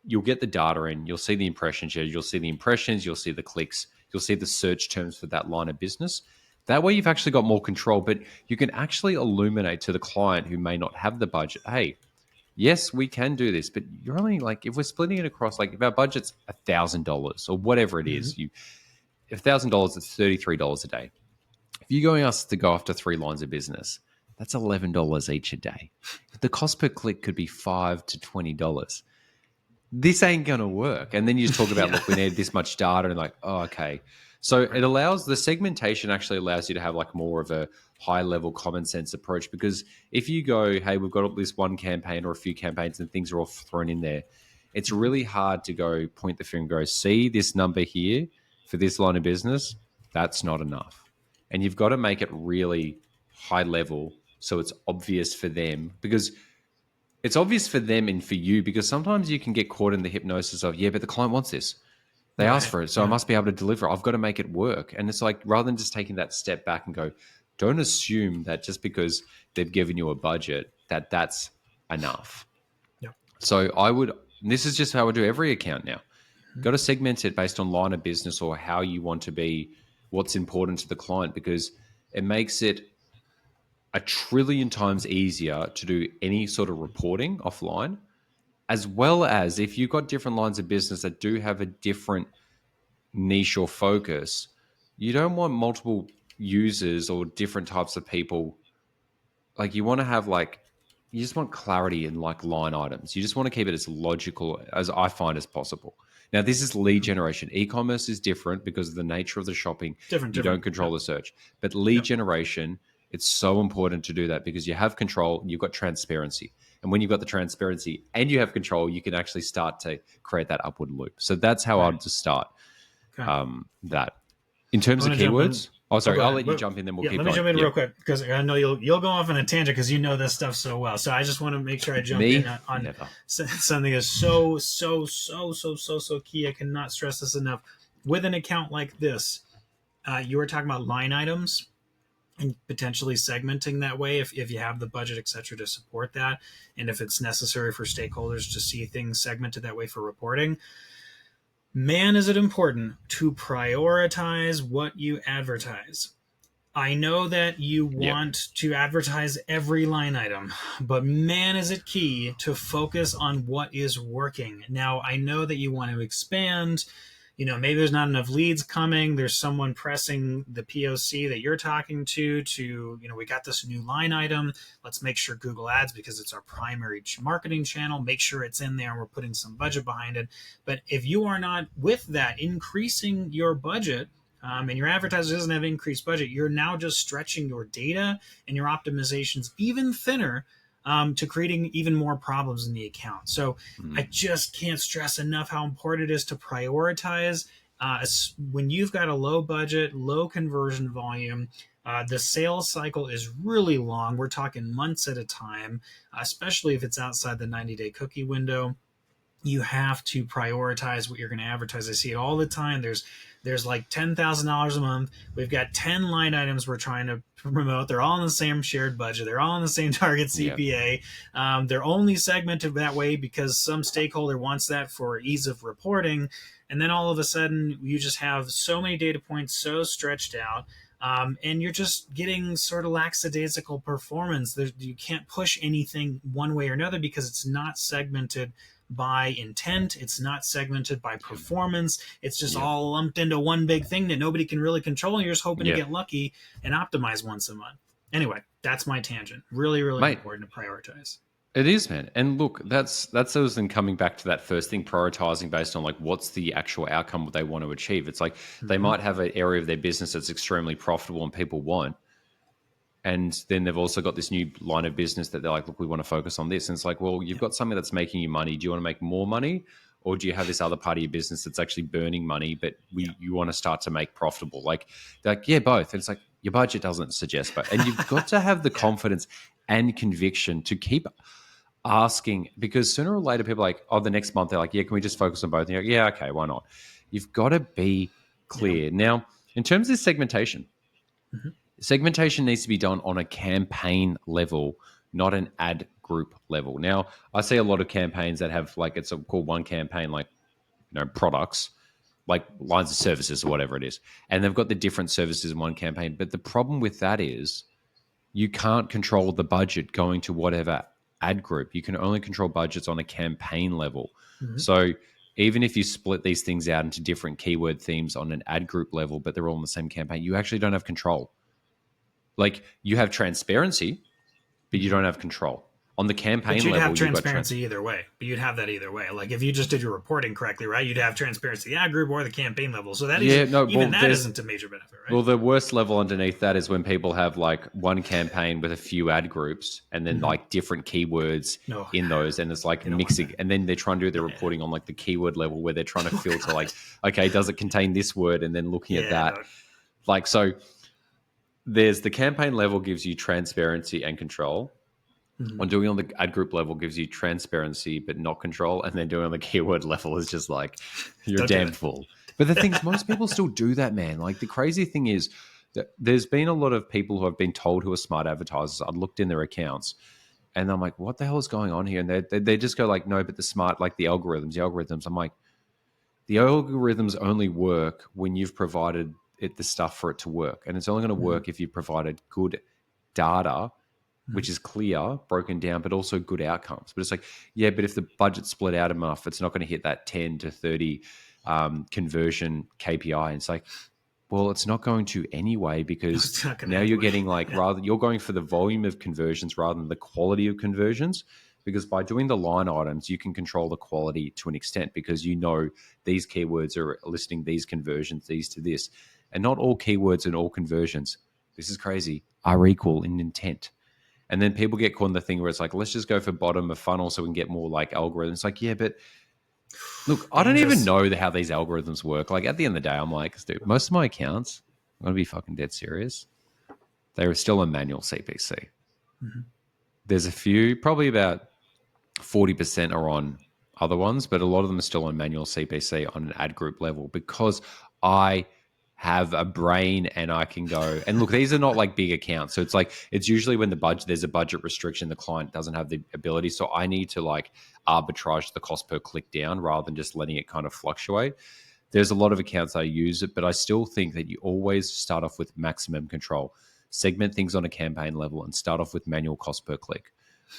you'll get the data in, you'll see the impression shares, you'll see the impressions, you'll see the clicks, you'll see the search terms for that line of business. That way you've actually got more control, but you can actually illuminate to the client who may not have the budget, hey, yes, we can do this, but you're only like, if we're splitting it across, like if our budget's $1,000 or whatever it is, if $1,000, it's $33 a day. If you're going us to go after 3 lines of business, that's $11 each a day. The cost per click could be $5 to $20. This ain't going to work. And then you just talk about, look, we need this much data, and like, oh, okay. So it allows, the segmentation actually allows you to have like more of a high level common sense approach, because if you go, hey, we've got this one campaign or a few campaigns and things are all thrown in there, it's really hard to go point the finger and go, see this number here for this line of business, that's not enough. And you've got to make it really high level so it's obvious for them, because it's obvious for them and for you, because sometimes you can get caught in the hypnosis of, yeah, but the client wants this. They asked for it, so I must be able to deliver. I've got to make it work. And it's like, rather than just taking that step back and go, don't assume that just because they've given you a budget that that's enough. Yep. So this is just how I do every account now. Got to segment it based on line of business or how you want to be, what's important to the client, because it makes it 1,000,000,000,000 times easier to do any sort of reporting offline, as well as if you've got different lines of business that do have a different niche or focus, you don't want multiple users or different types of people. Like you want to have you just want clarity in like line items. You just want to keep it as logical as I find as possible. Now, this is lead generation. E-commerce is different because of the nature of the shopping. You don't control the search. But lead generation, it's so important to do that because you have control, you've got transparency. And when you've got the transparency and you have control, you can actually start to create that upward loop. So that's how I'd just start that. In terms of keywords, I'll let you jump in, then we'll keep going. Let me jump in real quick, because I know you'll go off on a tangent because you know this stuff so well. So I just want to make sure I jump in on something that's so key. I cannot stress this enough. With an account like this, you were talking about line items and potentially segmenting that way if you have the budget, et cetera, to support that. And if it's necessary for stakeholders to see things segmented that way for reporting. Man, is it important to prioritize what you advertise. I know that you want to advertise every line item, but man, is it key to focus on what is working. Now, I know that you want to expand. Maybe there's not enough leads coming. There's someone pressing the POC that you're talking to, we got this new line item. Let's make sure Google Ads, because it's our primary marketing channel, make sure it's in there and we're putting some budget behind it. But if you are not with that, increasing your budget and your advertiser doesn't have increased budget, you're now just stretching your data and your optimizations even thinner, to creating even more problems in the account. So I just can't stress enough how important it is to prioritize. When you've got a low budget, low conversion volume, the sales cycle is really long. We're talking months at a time, especially if it's outside the 90-day cookie window. You have to prioritize what you're going to advertise. I see it all the time. There's like $10,000 a month. We've got 10 line items we're trying to promote. They're all in the same shared budget. They're all in the same target CPA. Yep. They're only segmented that way because some stakeholder wants that for ease of reporting. And then all of a sudden, you just have so many data points so stretched out. And you're just getting sort of lackadaisical performance. You can't push anything one way or another because it's not segmented by intent. It's not segmented by performance. It's just all lumped into one big thing that nobody can really control. And you're just hoping to get lucky and optimize once a month. Anyway, that's my tangent. Really, really important to prioritize. It is, man. And look, that's those then coming back to that first thing, prioritizing based on like what's the actual outcome they want to achieve. It's like they might have an area of their business that's extremely profitable and people want. And then they've also got this new line of business that they're like, look, we want to focus on this. And it's like, well, you've got something that's making you money. Do you want to make more money? Or do you have this other part of your business that's actually burning money, but you want to start to make profitable? Like, yeah, both. And it's like, your budget doesn't suggest both. And you've got to have the confidence and conviction to keep asking, because sooner or later people are like, oh, the next month they're like, yeah, can we just focus on both? And you're like, yeah, okay, why not? You've got to be clear. Now, in terms of segmentation, segmentation needs to be done on a campaign level, not an ad group level. Now, I see a lot of campaigns that have like, it's called one campaign, like, products, like lines of services or whatever it is. And they've got the different services in one campaign. But the problem with that is you can't control the budget going to whatever ad group. You can only control budgets on a campaign level. So even if you split these things out into different keyword themes on an ad group level, but they're all in the same campaign, you actually don't have control. Like, you have transparency, but you don't have control. On the campaign level, you'd have transparency either way. But you'd have that either way. Like, if you just did your reporting correctly, right, you'd have transparency ad group or the campaign level. So that isn't a major benefit, right? Well, the worst level underneath that is when people have like one campaign with a few ad groups and then like different keywords in those, and it's like mixing. And then they're trying to do their reporting on like the keyword level where they're trying to filter like, okay, does it contain this word? And then looking at that, like, so there's the campaign level gives you transparency and control. On doing on the ad group level gives you transparency but not control, and then doing on the keyword level is just like, you're damn fool. But the thing is, most people still do that, man. Like, the crazy thing is that there's been a lot of people who have been told who are smart advertisers. I looked in their accounts and I'm like, what the hell is going on here? And they just go like, no, but the smart, like the algorithms. I'm like, the algorithms only work when you've provided it the stuff for it to work. And it's only going to work if you've provided good data, which is clear, broken down, but also good outcomes. But it's like, yeah, but if the budget's split out enough, it's not going to hit that 10 to 30 conversion KPI. And it's like, well, it's not going to anyway, because now you're getting like, you're going for the volume of conversions rather than the quality of conversions. Because by doing the line items, you can control the quality to an extent, because you know these keywords are listing these conversions, these to this. And not all keywords and all conversions, this is crazy, are equal in intent. And then people get caught in the thing where it's like, let's just go for bottom of funnel so we can get more like algorithms. It's like, yeah, but look, I don't even know how these algorithms work. Like, at the end of the day, I'm like, dude, most of my accounts, I'm going to be fucking dead serious, they're still a manual CPC. There's a few, probably about 40% are on other ones, but a lot of them are still on manual CPC on an ad group level, because I have a brain and I can go, and look, these are not like big accounts. So it's like, it's usually when there's a budget restriction, the client doesn't have the ability. So I need to like arbitrage the cost per click down rather than just letting it kind of fluctuate. There's a lot of accounts I use it, but I still think that you always start off with maximum control, segment things on a campaign level, and start off with manual cost per click.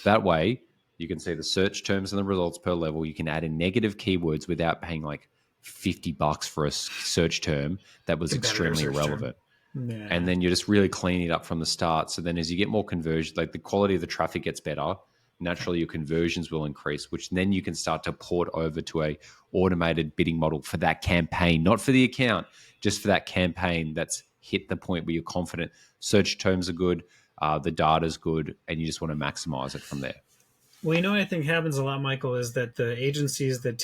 That way you can see the search terms and the results per level. You can add in negative keywords without paying like $50 for a search term that was extremely irrelevant. And then you're just really cleaning it up from the start. So then as you get more conversion, like the quality of the traffic gets better, naturally your conversions will increase, which then you can start to port over to a automated bidding model for that campaign, not for the account, just for that campaign that's hit the point where you're confident search terms are good, the data's good, and you just want to maximize it from there. Well, you know what I think happens a lot, Michael, is that the agencies that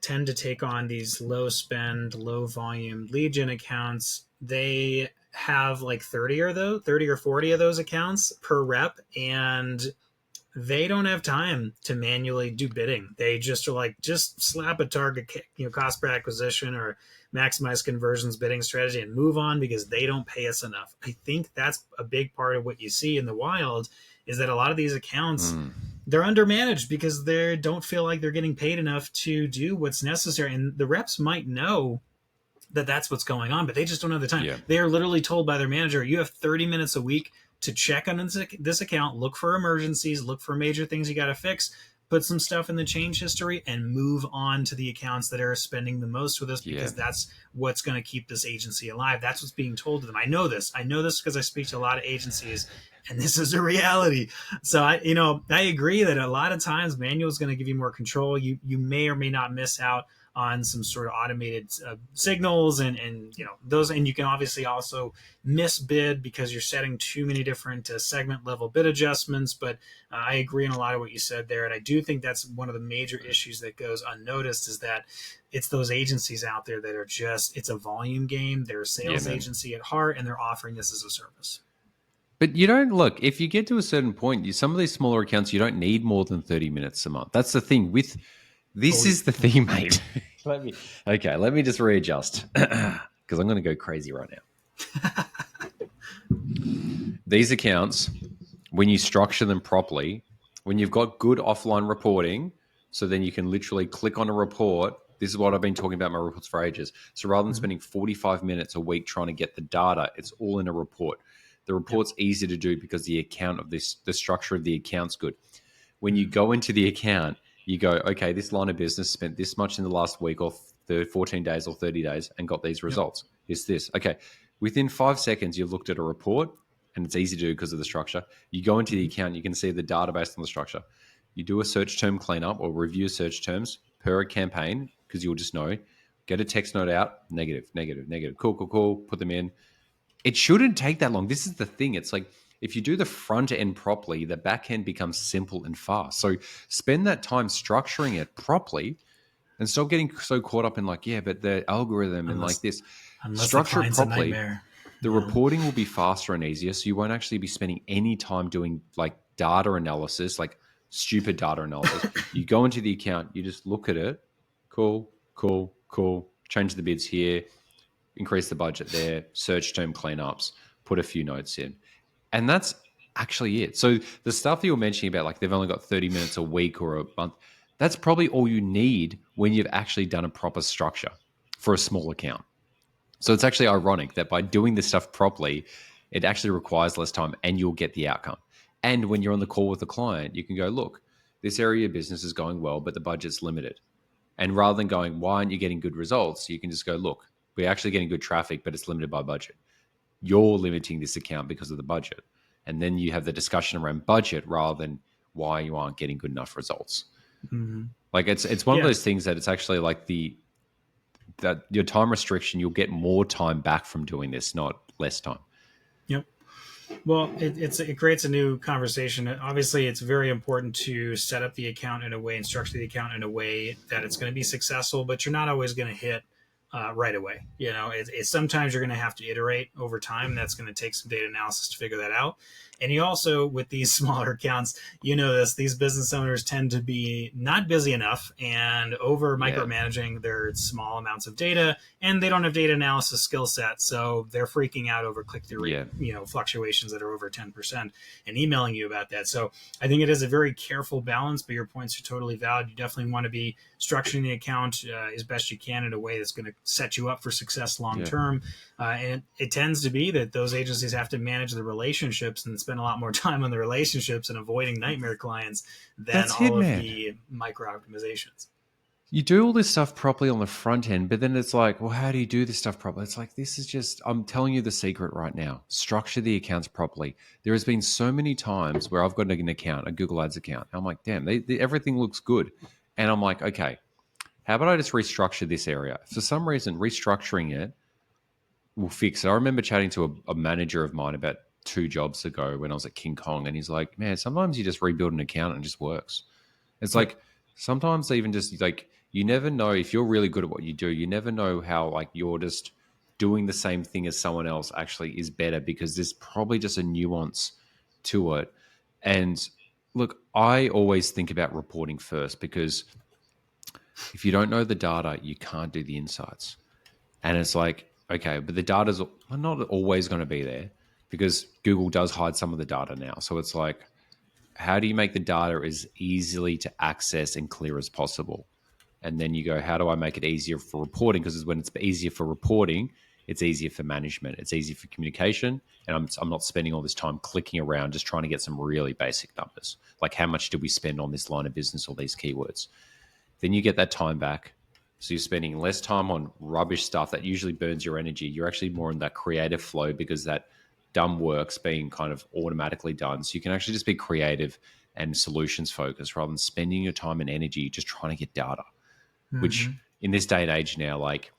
tend to take on these low spend, low volume lead gen accounts, they have like 30 or 40 of those accounts per rep, and they don't have time to manually do bidding. They just are like, just slap a target, cost per acquisition or maximize conversions bidding strategy and move on because they don't pay us enough. I think that's a big part of what you see in the wild is that a lot of these accounts, they're undermanaged because they don't feel like they're getting paid enough to do what's necessary. And the reps might know that that's what's going on, but they just don't have the time. Yeah. They are literally told by their manager, you have 30 minutes a week to check on this account, look for emergencies, look for major things you got to fix, put some stuff in the change history, and move on to the accounts that are spending the most with us because that's what's going to keep this agency alive. That's what's being told to them. I know this because I speak to a lot of agencies, and this is a reality. So I agree that a lot of times manual is going to give you more control. You may or may not miss out on some sort of automated signals and those, and you can obviously also misbid because you're setting too many different segment level bid adjustments. But I agree on a lot of what you said there, and I do think that's one of the major issues that goes unnoticed is that it's those agencies out there that are it's a volume game. They're a sales agency at heart, and they're offering this as a service. But you don't look, if you get to a certain point, some of these smaller accounts, you don't need more than 30 minutes a month. That's the thing with this is the thing, mate. Let me just readjust because I'm going to go crazy right now. These accounts, when you structure them properly, when you've got good offline reporting, so then you can literally click on a report. This is what I've been talking about my reports for ages. So rather than spending 45 minutes a week trying to get the data, it's all in a report. The report's easy to do because the structure of the account's good. When you go into the account, you go, okay, this line of business spent this much in the last week or 14 days or 30 days and got these results. It's this. Okay. Within 5 seconds, you've looked at a report and it's easy to do because of the structure. You go into the account, you can see the data based on the structure. You do a search term cleanup or review search terms per campaign because you'll just know. Get a text note out, negative. Cool. Put them in. It shouldn't take that long. This is the thing. It's like, if you do the front end properly, the back end becomes simple and fast. So spend that time structuring it properly and stop getting so caught up in but the algorithm and like this. Structure it properly. The reporting will be faster and easier. So you won't actually be spending any time doing like data analysis, like stupid data analysis. You go into the account, you just look at it. Cool. Change the bids here, increase the budget there, search term cleanups, put a few notes in. And that's actually it. So the stuff that you're mentioning about like they've only got 30 minutes a week or a month, that's probably all you need when you've actually done a proper structure for a small account. So it's actually ironic that by doing this stuff properly, it actually requires less time and you'll get the outcome. And when you're on the call with the client, you can go, look, this area of business is going well, but the budget's limited. And rather than going, why aren't you getting good results? You can just go, look, we're actually getting good traffic, but it's limited by budget. You're limiting this account because of the budget. And then you have the discussion around budget rather than why you aren't getting good enough results. Mm-hmm. Like it's one of those things that it's actually like that your time restriction, you'll get more time back from doing this, not less time. Yep. Well, it creates a new conversation. Obviously, it's very important to set up the account in a way and structure the account in a way that it's going to be successful, but you're not always going to hit right away. It's sometimes you're going to have to iterate over time. That's going to take some data analysis to figure that out. And you also, with these smaller accounts, these business owners tend to be not busy enough and over micromanaging their small amounts of data, and they don't have data analysis skill set. So they're freaking out over click-through rate, fluctuations that are over 10% and emailing you about that. So I think it is a very careful balance, but your points are totally valid. You definitely want to be structuring the account as best you can in a way that's going to set you up for success long-term. And it tends to be that those agencies have to manage the relationships and spend a lot more time on the relationships and avoiding nightmare clients than the micro optimizations. you do all this stuff properly on the front end, but then it's like, well, how do you do this stuff properly? It's like, this is just, I'm telling you the secret right now. Structure the accounts properly. There has been so many times where I've got an account, a Google Ads account. I'm like, damn, everything looks good. And I'm like, okay, how about I just restructure this area? For some reason, restructuring it will fix it. I remember chatting to a manager of mine about 2 jobs ago when I was at King Kong, and he's like, man, sometimes you just rebuild an account and it just works. It's Yep. like sometimes even just like you never know if you're really good at what you do. You never know how like you're just doing the same thing as someone else actually is better because there's probably just a nuance to it. And look, I always think about reporting first because if you don't know the data, you can't do the insights. And it's like, okay, but the data's not always going to be there because Google does hide some of the data now. So it's like, how do you make the data as easily to access and clear as possible? And then you go, how do I make it easier for reporting? Because when it's easier for reporting, it's easier for management, it's easier for communication. And I'm not spending all this time clicking around just trying to get some really basic numbers. Like how much did we spend on this line of business or these keywords? Then you get that time back. So you're spending less time on rubbish stuff that usually burns your energy. You're actually more in that creative flow because that dumb work's being kind of automatically done. So you can actually just be creative and solutions focused rather than spending your time and energy just trying to get data, which Mm-hmm. in this day and age now, like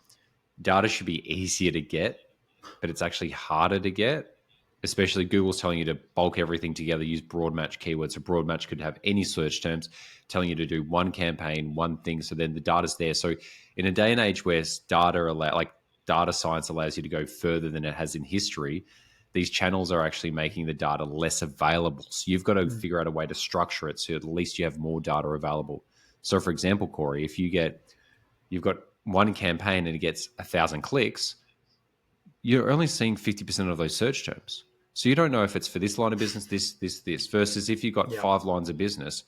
data should be easier to get, but it's actually harder to get. Especially Google's telling you to bulk everything together, use broad match keywords. So broad match could have any search terms, telling you to do one campaign, one thing. So then the data's there. So in a day and age where data science allows you to go further than it has in history, these channels are actually making the data less available. So you've got to figure out a way to structure it so at least you have more data available. So for example, Cory, if you've got one campaign and it gets 1,000 clicks, you're only seeing 50% of those search terms. So you don't know if it's for this line of business, this, versus if you've got Yep. 5 lines of business,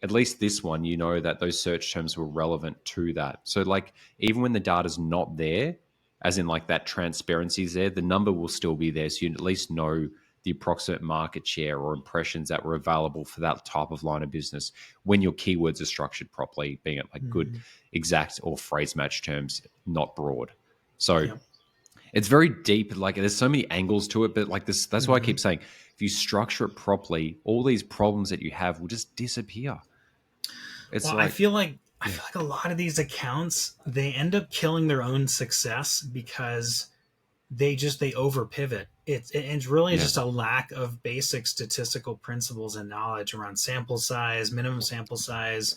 at least this one, you know that those search terms were relevant to that. So like even when the data's not there, as in like that transparency is there, the number will still be there. So you at least know the approximate market share or impressions that were available for that type of line of business when your keywords are structured properly, being it like good, Mm-hmm. exact or phrase match terms, not broad. So Yep. it's very deep. Like there's so many angles to it, but like this, that's why I Mm-hmm. keep saying, if you structure it properly, all these problems that you have will just disappear. It's Well, like, I yeah, feel like a lot of these accounts they end up killing their own success because they over pivot. It's really yeah, just a lack of basic statistical principles and knowledge around sample size, minimum sample size,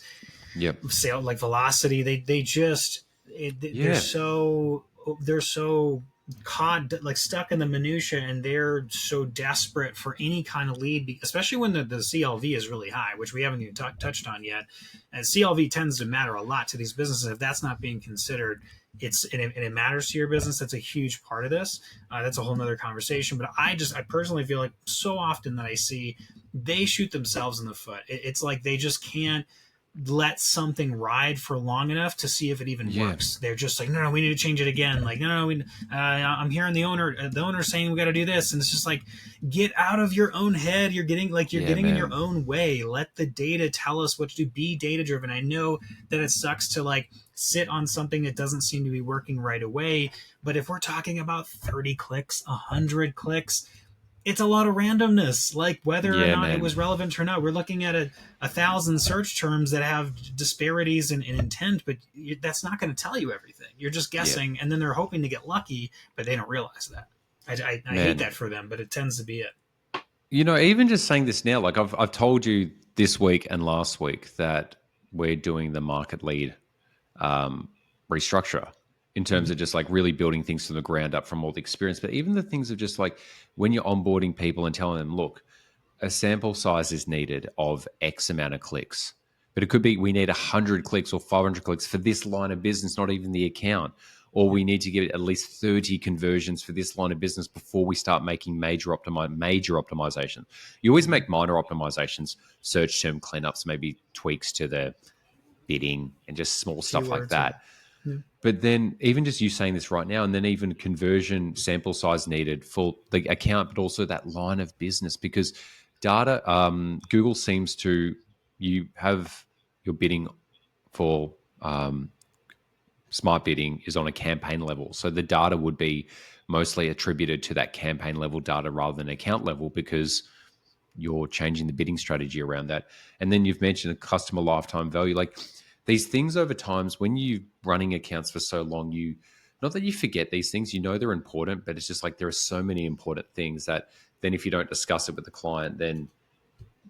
yep, sale like velocity. They just yeah, they're so caught like stuck in the minutia, and they're so desperate for any kind of lead, especially when the CLV is really high, which we haven't even touched on yet. And CLV tends to matter a lot to these businesses. If that's not being considered, it matters to your business. That's a huge part of this. That's a whole nother conversation. But I personally feel like so often that I see they shoot themselves in the foot. It's like they just can't let something ride for long enough to see if it even yeah, works. They're just like, no, we need to change it again. Like, no, I'm hearing the owner saying we got to do this, and it's just like, get out of your own head. You're yeah, getting in your man, own way. Let the data tell us what to do. Be data driven. I know that it sucks to like sit on something that doesn't seem to be working right away, but if we're talking about 30 clicks, 100 clicks, it's a lot of randomness, like whether or yeah, not it man, was relevant or not. We're looking at a thousand search terms that have disparities in intent, but that's not going to tell you everything. You're just yeah, guessing, and then they're hoping to get lucky, but they don't realize that. I hate man. that for them, but it tends to be it. Even just saying this now, like I've told you this week and last week that we're doing the market lead um, restructure in terms Mhm. of just like really building things from the ground up from all the experience. But even the things of just like when you're onboarding people and telling them, look, a sample size is needed of X amount of clicks. But it could be we need 100 clicks or 500 clicks for this line of business, not even the account. Or Yep. we need to get at least 30 conversions for this line of business before we start making major optimization. You always Mhm. make minor optimizations, search term cleanups, maybe tweaks to the bidding and just small stuff like Keywords, yeah. that. Yeah. But then even just you saying this right now, and then even conversion sample size needed for the account, but also that line of business, because Google seems to, you have your bidding for smart bidding is on a campaign level. So the data would be mostly attributed to that campaign level data rather than account level, because you're changing the bidding strategy around that. And then you've mentioned a customer lifetime value. Like these things over times, when you're running accounts for so long, not that you forget these things, they're important, but it's just like there are so many important things that then if you don't discuss it with the client, then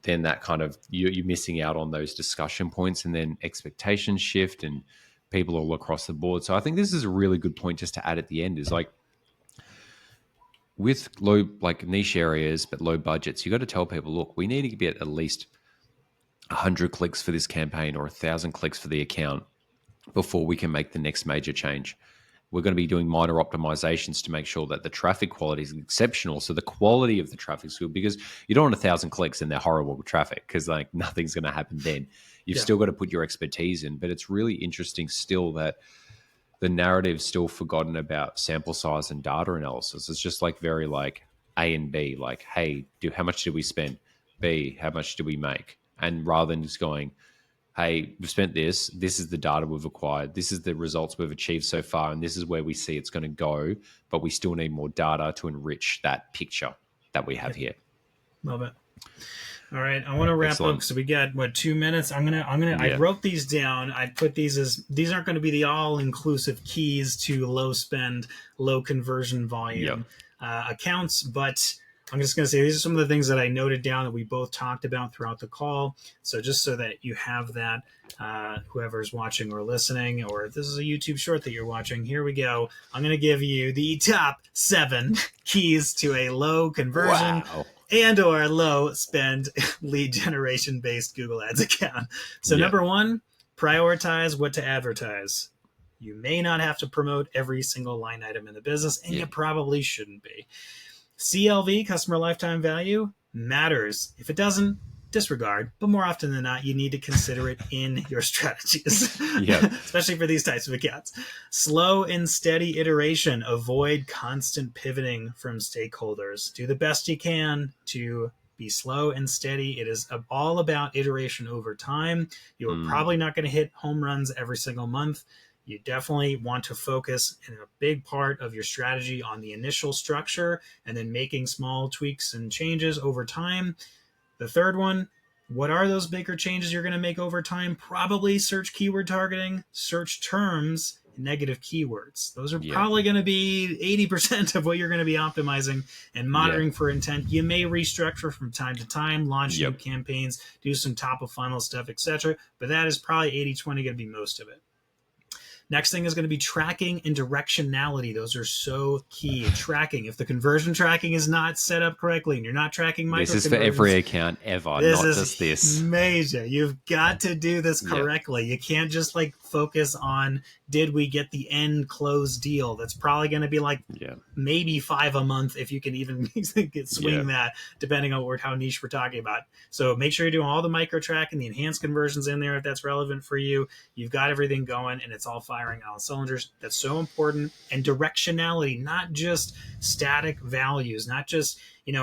that kind of you're missing out on those discussion points, and then expectations shift and people all across the board. So I think this is a really good point just to add at the end, is like with low, like niche areas, but low budgets, you got to tell people, look, we need to get at least 100 clicks for this campaign or 1,000 clicks for the account before we can make the next major change. We're going to be doing minor optimizations to make sure that the traffic quality is exceptional. So the quality of the traffic is good, because you don't want 1,000 clicks and they're horrible traffic, because like nothing's going to happen then. You've still got to put your expertise in. But it's really interesting still that the narrative's still forgotten about sample size and data analysis. It's just like very like A and B, like, hey, how much did we spend? B, how much do we make? And rather than just going, hey, we've spent this is the data we've acquired, this is the results we've achieved so far, and this is where we see it's going to go, but we still need more data to enrich that picture that we have here. Love it. All right, I want to wrap up, so we got 2 minutes. I wrote these down. I put these as, these aren't going to be the all-inclusive keys to low spend, low conversion volume accounts, but I'm just going to say these are some of the things that I noted down that we both talked about throughout the call. So just so that you have that, whoever's watching or listening, or if this is a YouTube short that you're watching, here we go. I'm going to give you the top 7 keys to a low conversion and or low spend lead generation based Google Ads account. So number 1, prioritize what to advertise. You may not have to promote every single line item in the business, and you probably shouldn't be. CLV, customer lifetime value, matters. If it doesn't, disregard. But more often than not, you need to consider it in your strategies, especially for these types of accounts. Slow and steady iteration. Avoid constant pivoting from stakeholders. Do the best you can to be slow and steady. It is all about iteration over time. You're probably not going to hit home runs every single month. You definitely want to focus in a big part of your strategy on the initial structure and then making small tweaks and changes over time. The third one, what are those bigger changes you're going to make over time? Probably search keyword targeting, search terms, negative keywords. Those are probably going to be 80% of what you're going to be optimizing and monitoring for intent. You may restructure from time to time, launch new campaigns, do some top of funnel stuff, etc. But that is probably 80-20 going to be most of it. Next thing is going to be tracking and directionality. Those are so key. Tracking. If the conversion tracking is not set up correctly and you're not tracking micro This is for every account ever, not just this. Major. You've got to do this correctly. You can't just like focus on, did we get the end close deal? That's probably going to be like maybe 5 a month if you can even swing that, depending on how niche we're talking about. So make sure you're doing all the micro tracking, the enhanced conversions in there if that's relevant for you. You've got everything going and it's all firing all cylinders. That's so important. And directionality, not just static values, not just,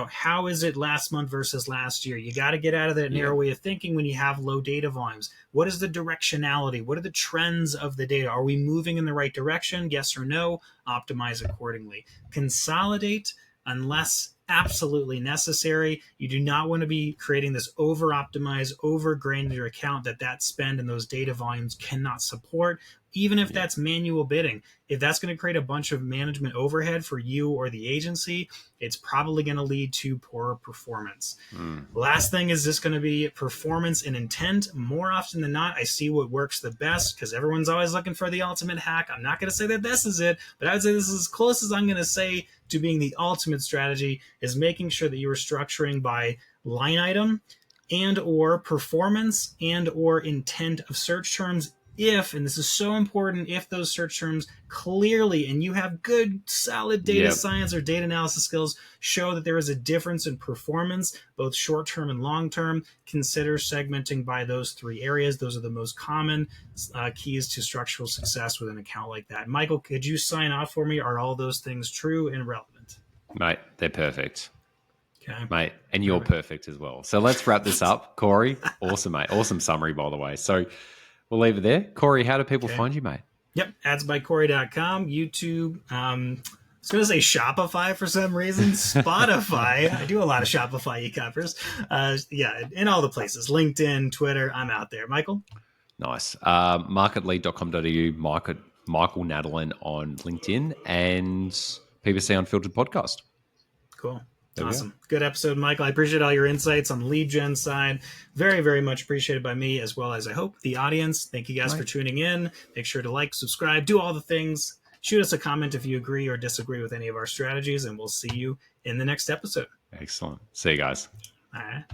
how is it last month versus last year? You got to get out of that narrow way of thinking when you have low data volumes. What is the directionality? What are the trends of the data? Are we moving in the right direction? Yes or no? Optimize accordingly. Consolidate unless absolutely necessary. You do not want to be creating this over-optimized, over-granular account that spend and those data volumes cannot support, even if that's manual bidding. If that's going to create a bunch of management overhead for you or the agency, it's probably going to lead to poorer performance. Last thing is just going to be performance and intent. More often than not, I see what works the best because everyone's always looking for the ultimate hack. I'm not going to say that this is it, but I would say this is as close as I'm going to say to being the ultimate strategy, is making sure that you are structuring by line item and or performance and or intent of search terms. If, and this is so important, if those search terms clearly, and you have good, solid data science or data analysis skills, show that there is a difference in performance, both short-term and long-term, consider segmenting by those 3 areas. Those are the most common keys to structural success with an account like that. Michael, could you sign off for me? Are all those things true and relevant? Mate, they're perfect. Okay. Mate, and you're perfect as well. So let's wrap this up. Cory, awesome, mate. Awesome summary, by the way. So we'll leave it there. Cory, how do people Okay. find you, mate? Yep, adsbycory.com, YouTube. I was going to say Shopify for some reason. Spotify. I do a lot of Shopify e-commerce. Yeah, in all the places. LinkedIn, Twitter. I'm out there. Michael? Nice. Marketlead.com.au, Michael Nadalin on LinkedIn, and PPC Unfiltered podcast. Cool. There Awesome. Good episode, Michael. I appreciate all your insights on the lead gen side. Very, very much appreciated by me, as well as I hope the audience. Thank you guys for tuning in. Make sure to like, subscribe, do all the things. Shoot us a comment if you agree or disagree with any of our strategies, and we'll see you in the next episode. Excellent. See you guys. All right.